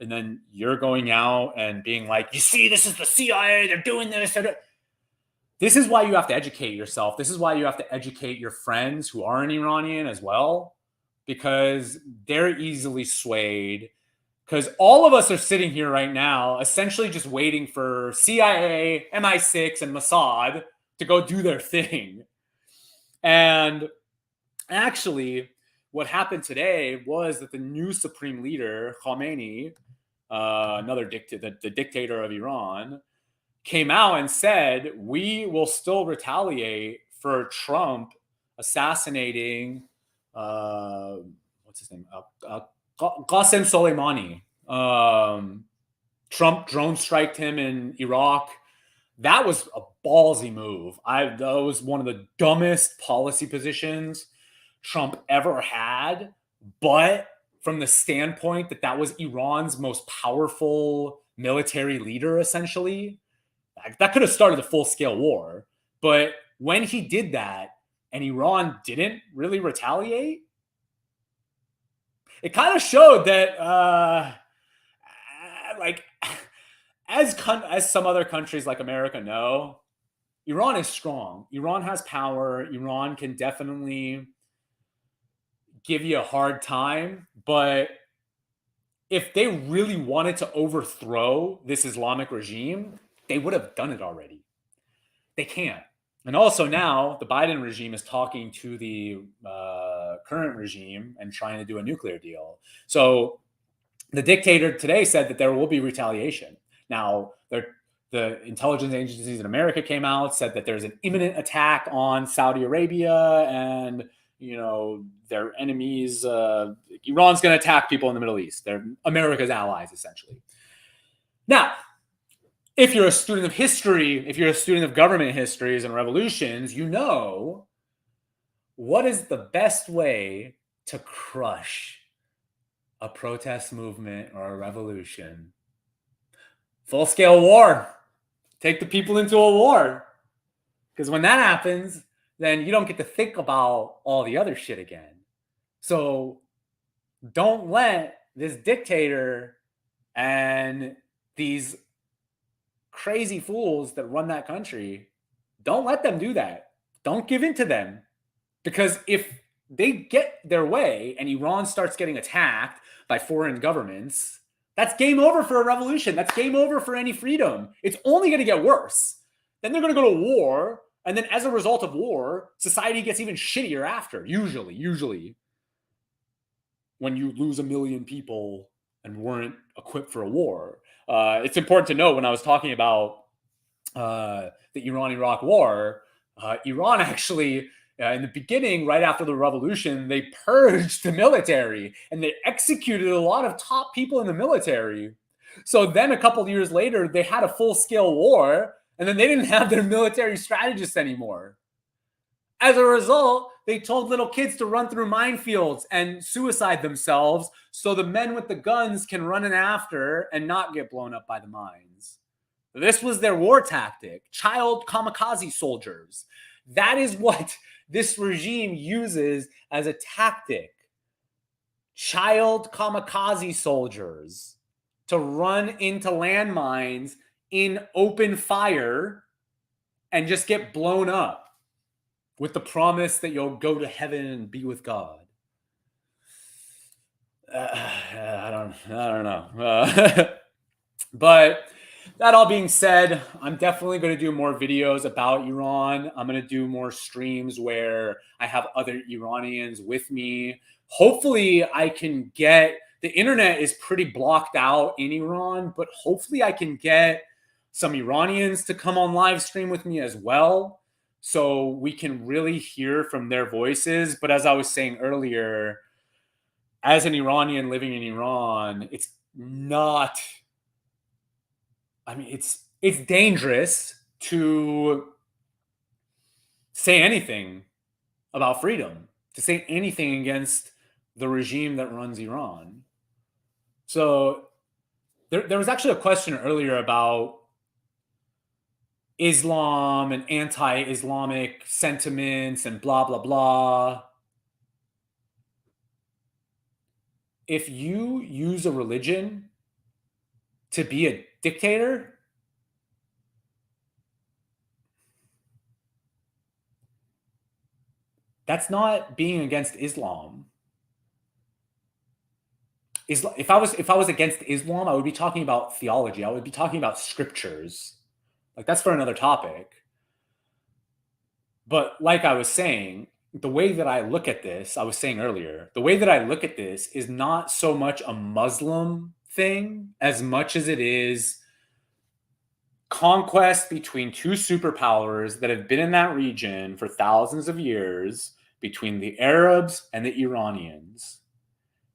And then you're going out and being like, you see, this is the CIA, they're doing this. This is why you have to educate yourself. This is why you have to educate your friends who aren't Iranian as well, because they're easily swayed. Because all of us are sitting here right now, essentially just waiting for CIA, MI6, and Mossad to go do their thing. And actually, what happened today was that the new supreme leader, Khamenei, the dictator of Iran, came out and said, we will still retaliate for Trump assassinating, what's his name? Qasem Soleimani. Trump drone striked him in Iraq. That was a ballsy move. That was one of the dumbest policy positions Trump ever had. But from the standpoint that was Iran's most powerful military leader, essentially, that could have started a full-scale war. But when he did that and Iran didn't really retaliate, it kind of showed that, as some other countries like America know, Iran is strong. Iran has power. Iran can definitely give you a hard time, but if they really wanted to overthrow this Islamic regime, they would have done it already. They can't. And also now the Biden regime is talking to the current regime and trying to do a nuclear deal. So the dictator today said that there will be retaliation. Now, the intelligence agencies in America came out, said that there's an imminent attack on Saudi Arabia and, you know, their enemies. Iran's going to attack people in the Middle East. They're America's allies, essentially. Now, if you're a student of history, if you're a student of government histories and revolutions, you know what is the best way to crush a protest movement or a revolution? Full-scale war. Take the people into a war. Because when that happens, then you don't get to think about all the other shit again. So don't let this dictator and these crazy fools that run that country, don't let them do that. Don't give in to them. Because if they get their way and Iran starts getting attacked by foreign governments, that's game over for a revolution. That's game over for any freedom. It's only going to get worse. Then they're going to go to war. And then as a result of war, society gets even shittier after, usually. When you lose 1 million people and weren't equipped for a war. It's important to note when I was talking about the Iran-Iraq war, Iran actually, in the beginning, right after the revolution, they purged the military and they executed a lot of top people in the military. So then a couple of years later, they had a full-scale war, and then they didn't have their military strategists anymore. As a result, they told little kids to run through minefields and suicide themselves so the men with the guns can run in after and not get blown up by the mines. This was their war tactic. Child kamikaze soldiers. That is what this regime uses as a tactic. Child kamikaze soldiers to run into landmines in open fire and just get blown up with the promise that you'll go to heaven and be with God. I don't know. But that all being said, I'm definitely going to do more videos about Iran. I'm going to do more streams where I have other Iranians with me. Hopefully I can get, the internet is pretty blocked out in Iran, but hopefully I can get some Iranians to come on live stream with me as well, so we can really hear from their voices. But as I was saying earlier, as an Iranian living in Iran, it's not, I mean, it's dangerous to say anything about freedom, to say anything against the regime that runs Iran. So there was actually a question earlier about Islam and anti-Islamic sentiments and blah, blah, blah. If you use a religion to be a dictator, that's not being against Islam. If I was against Islam, I would be talking about theology. I would be talking about scriptures. Like, that's for another topic. But like I was saying, the way that I look at this, I was saying earlier, the way that I look at this is not so much a Muslim thing as much as it is conquest between two superpowers that have been in that region for thousands of years, between the Arabs and the Iranians.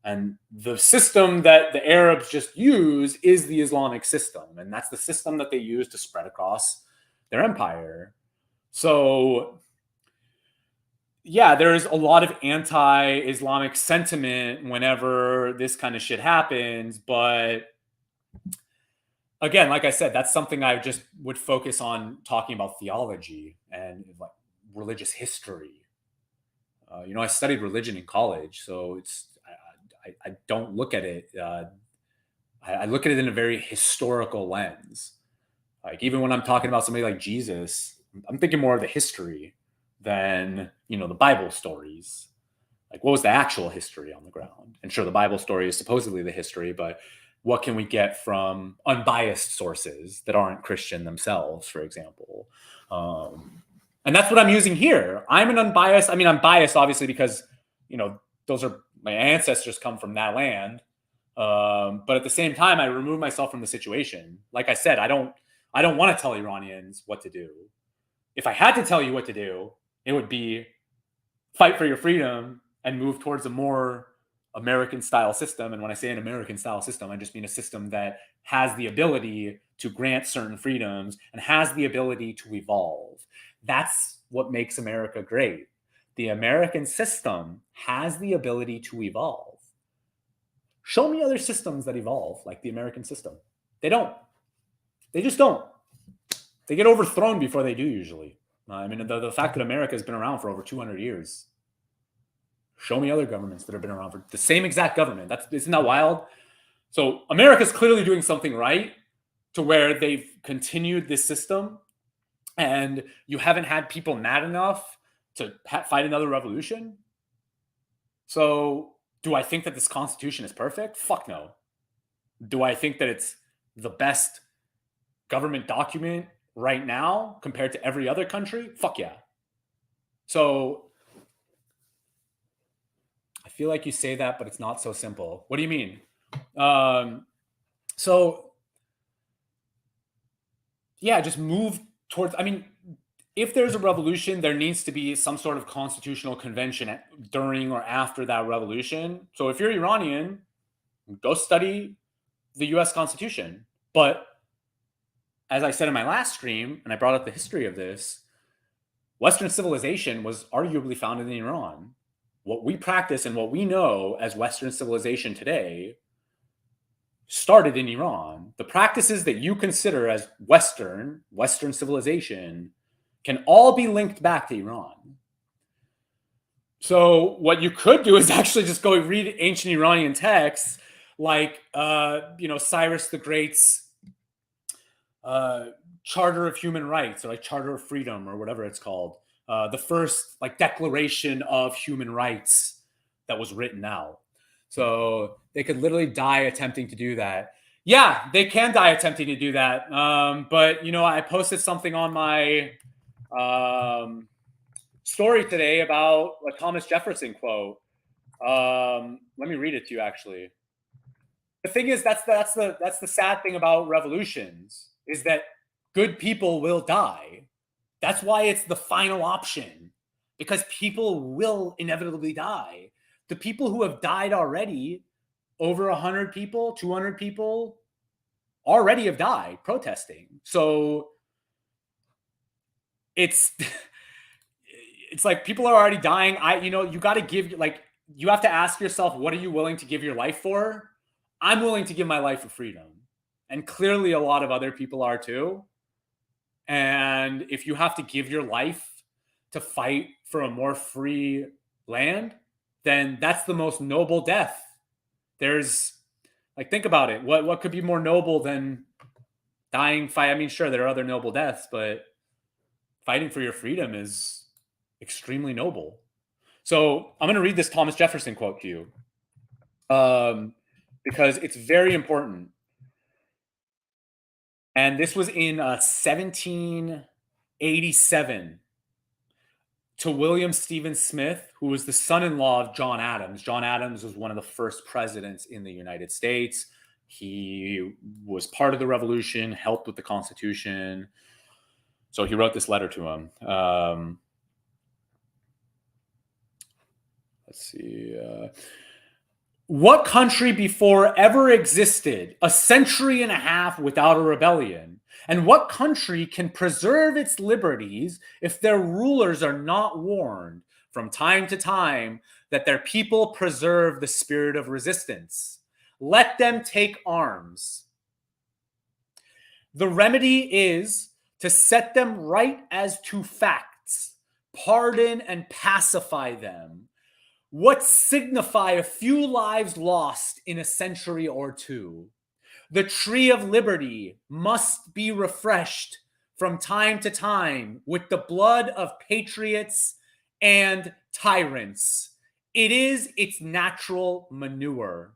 And the system that the Arabs just use is the Islamic system. And that's the system that they use to spread across their empire. So, yeah, there's a lot of anti-Islamic sentiment whenever this kind of shit happens. But again, like I said, that's something I just would focus on talking about theology and like religious history. I studied religion in college, so I don't look at it. I look at it in a very historical lens. Like, even when I'm talking about somebody like Jesus, I'm thinking more of the history than, the Bible stories. Like, what was the actual history on the ground? And sure, the Bible story is supposedly the history, but what can we get from unbiased sources that aren't Christian themselves, for example? And that's what I'm using here. I'm an unbiased. I mean, I'm biased obviously because, you know, those are my ancestors come from that land. But at the same time, I remove myself from the situation. Like I said, I don't want to tell Iranians what to do. If I had to tell you what to do, it would be fight for your freedom and move towards a more American style system. And when I say an American style system, I just mean a system that has the ability to grant certain freedoms and has the ability to evolve. That's what makes America great. The American system has the ability to evolve. Show me other systems that evolve like the American system. They don't. They just don't. They get overthrown before they do usually. I mean, the fact that America has been around for over 200 years. Show me other governments that have been around for the same exact government. Isn't that wild? So America's clearly doing something right to where they've continued this system, and you haven't had people mad enough to fight another revolution. So do I think that this Constitution is perfect? Fuck no. Do I think that it's the best government document right now compared to every other country? Fuck yeah. So I feel like you say that, but it's not so simple. What do you mean? So yeah, just move towards, I mean, if there's a revolution, there needs to be some sort of constitutional convention during or after that revolution. So if you're Iranian, go study the US Constitution. But as I said in my last stream, and I brought up the history of this, Western civilization was arguably founded in Iran. What we practice and what we know as Western civilization today started in Iran. The practices that you consider as Western civilization can all be linked back to Iran. So what you could do is actually just go read ancient Iranian texts like, Cyrus the Great's Charter of Human Rights, or like Charter of Freedom, or whatever it's called. The first like Declaration of Human Rights that was written out. So they could literally die attempting to do that. Yeah, they can die attempting to do that. But I posted something on my story today about a Thomas Jefferson quote. Let me read it to you. Actually, the thing is, that's the sad thing about revolutions, is that good people will die. That's why it's the final option, because people will inevitably die. The people who have died already, over 100 people, 200 people, already have died protesting. So it's like people are already dying. You got to give, like, you have to ask yourself, what are you willing to give your life for? I'm willing to give my life for freedom. And clearly a lot of other people are too. And if you have to give your life to fight for a more free land, then that's the most noble death. There's, like, think about it. What could be more noble than dying fight? I mean, sure, there are other noble deaths, but fighting for your freedom is extremely noble. So I'm going to read this Thomas Jefferson quote to you because it's very important. And this was in 1787 to William Stephen Smith, who was the son-in-law of John Adams. John Adams was one of the first presidents in the United States. He was part of the Revolution, helped with the Constitution. So he wrote this letter to him. Let's see. What country before ever existed a century and a half without a rebellion? And what country can preserve its liberties if their rulers are not warned from time to time that their people preserve the spirit of resistance? Let them take arms. The remedy is to set them right as to facts, pardon and pacify them. What signify a few lives lost in a century or two? The tree of liberty must be refreshed from time to time with the blood of patriots and tyrants. It is its natural manure.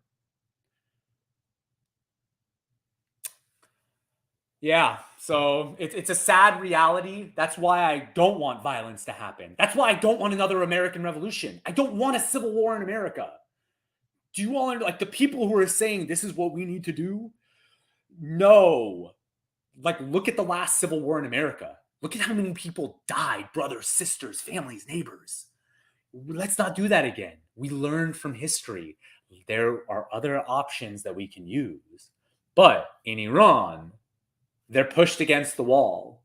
Yeah, so it's a sad reality. That's why I don't want violence to happen. That's why I don't want another American Revolution. I don't want a civil war in America. Do you all like the people who are saying this is what we need to do? No. Like, look at the last civil war in America. Look at how many people died, brothers, sisters, families, neighbors. Let's not do that again. We learned from history. There are other options that we can use. But in Iran, they're pushed against the wall.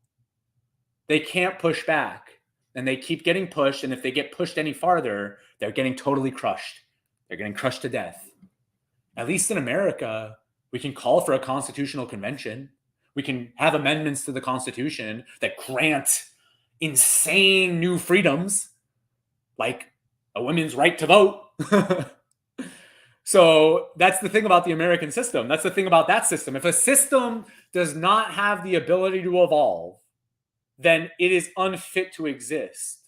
They can't push back. And they keep getting pushed. And if they get pushed any farther, they're getting totally crushed. They're getting crushed to death. At least in America, we can call for a constitutional convention. We can have amendments to the Constitution that grant insane new freedoms, like a women's right to vote. So that's the thing about the American system. That's the thing about that system. If a system does not have the ability to evolve, then it is unfit to exist.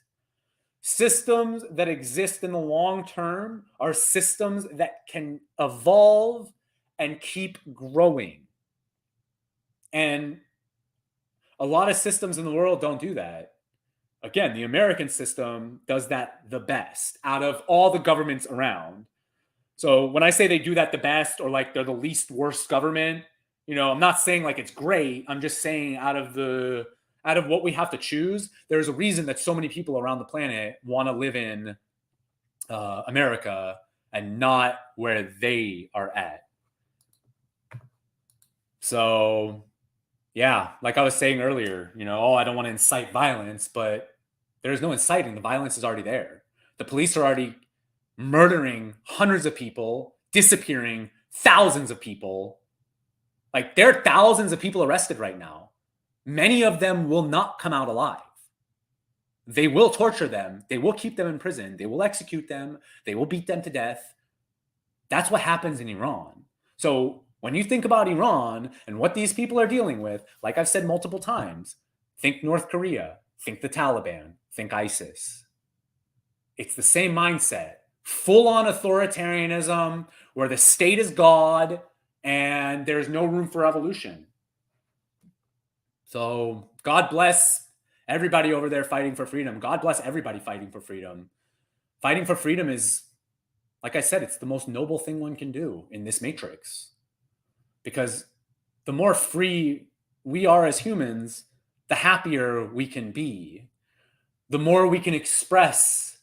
Systems that exist in the long term are systems that can evolve and keep growing. And a lot of systems in the world don't do that. Again, the American system does that the best out of all the governments around. So when I say they do that the best, or like they're the least worst government, you know, I'm not saying like it's great. I'm just saying out of what we have to choose, there's a reason that so many people around the planet want to live in America and not where they are at. So yeah, like I was saying earlier, you know, I don't want to incite violence, but there's no inciting. The violence is already there. The police are already murdering hundreds of people, disappearing thousands of people. Like, there are thousands of people arrested right now. Many of them will not come out alive. They will torture them. They will keep them in prison. They will execute them. They will beat them to death. That's what happens in Iran. So when you think about Iran and what these people are dealing with, like I've said multiple times, think North Korea, think the Taliban, think ISIS. It's the same mindset. Full-on authoritarianism where the state is God and there's no room for evolution. So God bless everybody over there fighting for freedom. God bless everybody fighting for freedom. Fighting for freedom is, like I said, it's the most noble thing one can do in this matrix. Because the more free we are as humans, the happier we can be. The more we can express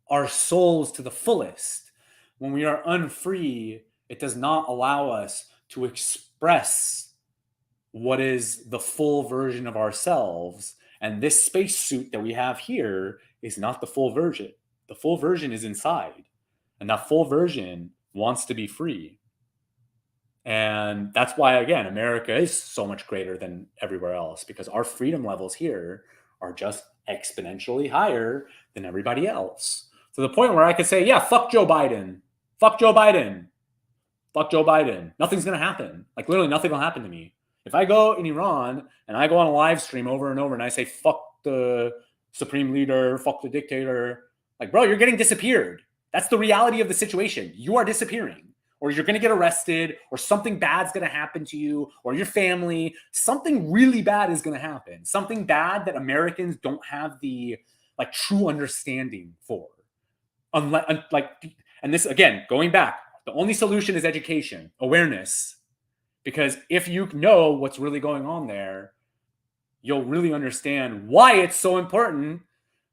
our souls to the fullest. When we are unfree, it does not allow us to express what is the full version of ourselves. And this spacesuit that we have here is not the full version. The full version is inside. And that full version wants to be free. And that's why, again, America is so much greater than everywhere else, because our freedom levels here are just exponentially higher than everybody else. To the point where I could say, yeah, fuck Joe Biden. Fuck Joe Biden. Fuck Joe Biden. Nothing's going to happen. Like, literally nothing will happen to me. If I go in Iran and I go on a live stream over and over and I say, fuck the supreme leader, fuck the dictator, like, bro, you're getting disappeared. That's the reality of the situation. You are disappearing. Or you're going to get arrested, or something bad's going to happen to you, or your family. Something really bad is going to happen. Something bad that Americans don't have the like true understanding for. Unless, like, and this, again, going back, the only solution is education, awareness. Because if you know what's really going on there, you'll really understand why it's so important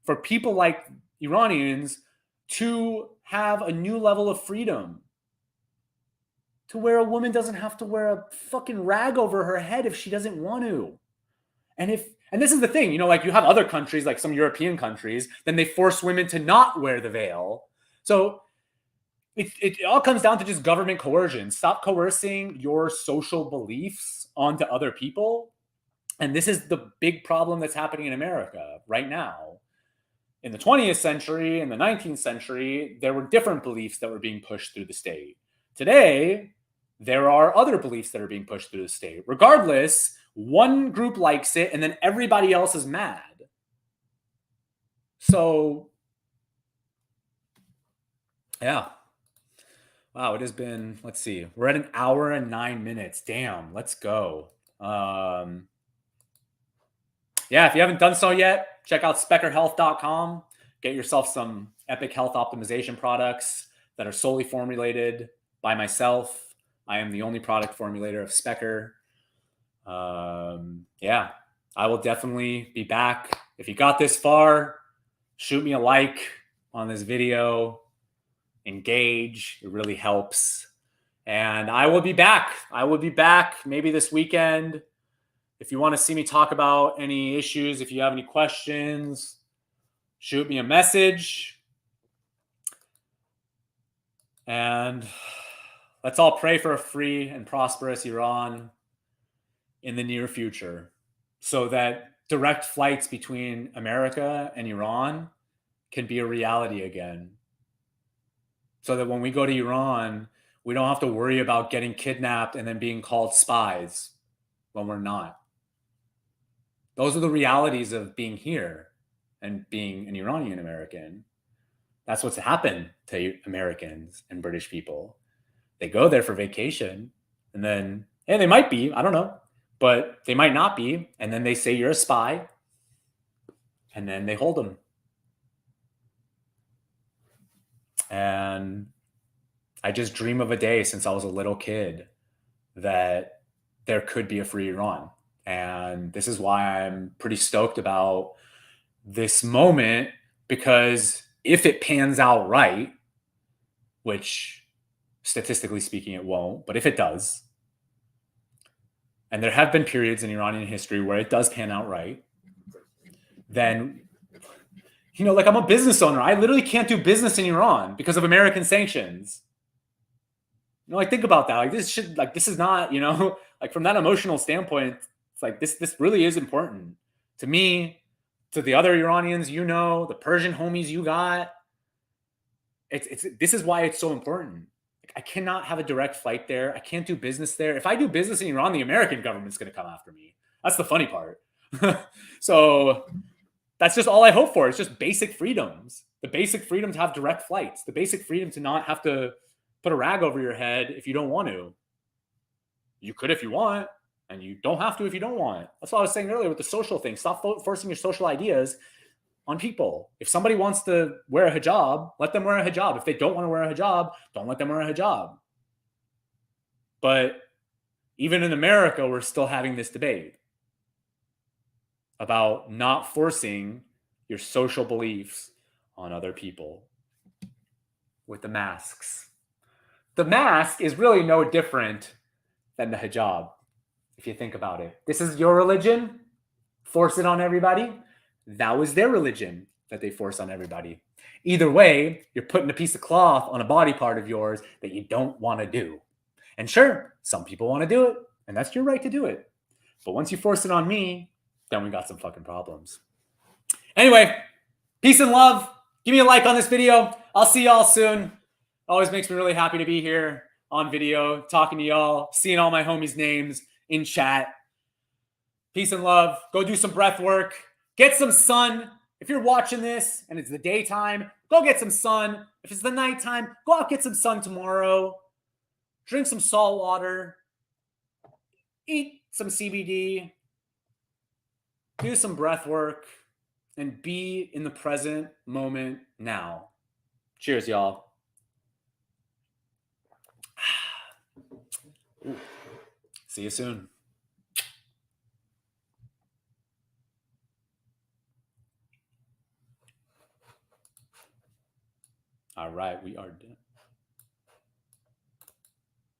for people like Iranians to have a new level of freedom. To where a woman doesn't have to wear a fucking rag over her head if she doesn't want to. And this is the thing, you know, like you have other countries, like some European countries, then they force women to not wear the veil. So it all comes down to just government coercion. Stop coercing your social beliefs onto other people. And this is the big problem that's happening in America right now. In the 20th century, in the 19th century, there were different beliefs that were being pushed through the state. Today, there are other beliefs that are being pushed through the state. Regardless, one group likes it and then everybody else is mad. So Yeah. Wow, it has been, let's see, we're at 1 hour and 9 minutes. Damn, let's go. Yeah, if you haven't done so yet, check out speckerhealth.com. Get yourself some epic health optimization products that are solely formulated by myself. I am the only product formulator of Specker. Yeah, I will definitely be back. If you got this far, shoot me a like on this video. Engage. It really helps. And I will be back. I will be back maybe this weekend. If you want to see me talk about any issues, if you have any questions, shoot me a message. And let's all pray for a free and prosperous Iran in the near future so that direct flights between America and Iran can be a reality again. So that when we go to Iran, we don't have to worry about getting kidnapped and then being called spies when we're not. Those are the realities of being here and being an Iranian American. That's what's happened to Americans and British people. They go there for vacation and then, and they might be, I don't know, but they might not be. And then they say you're a spy and then they hold them. And I just dream of a day since I was a little kid that there could be a free Iran. And this is why I'm pretty stoked about this moment, because if it pans out right, which statistically speaking it won't, but if it does, and there have been periods in Iranian history where it does pan out right, then, you know, like I'm a business owner. I literally can't do business in Iran because of American sanctions. You know, like think about that. Like this is not, you know, like from that emotional standpoint, it's like this really is important to me, to the other Iranians, you know, the Persian homies you got. This is why it's so important. I cannot have a direct flight there. I can't do business there. If I do business in Iran, the American government's going to come after me. That's the funny part. So that's just all I hope for. It's just basic freedoms. The basic freedom to have direct flights. The basic freedom to not have to put a rag over your head if you don't want to. You could if you want, and you don't have to if you don't want. That's what I was saying earlier with the social thing. Stop forcing your social ideas on people. If somebody wants to wear a hijab, let them wear a hijab. If they don't want to wear a hijab, don't let them wear a hijab. But even in America, we're still having this debate about not forcing your social beliefs on other people with the masks. The mask is really no different than the hijab, if you think about it. This is your religion, force it on everybody. That was their religion that they force on everybody. Either way, you're putting a piece of cloth on a body part of yours that you don't want to do. And sure, some people want to do it, and that's your right to do it. But once you force it on me, then we got some fucking problems. Anyway, peace and love. Give me a like on this video. I'll see y'all soon. Always makes me really happy to be here on video, talking to y'all, seeing all my homies' names in chat. Peace and love. Go do some breath work. Get some sun. If you're watching this and it's the daytime, go get some sun. If it's the nighttime, go out get some sun tomorrow. Drink some salt water. Eat some CBD. Do some breath work. And be in the present moment now. Cheers, y'all. See you soon. All right, we are done.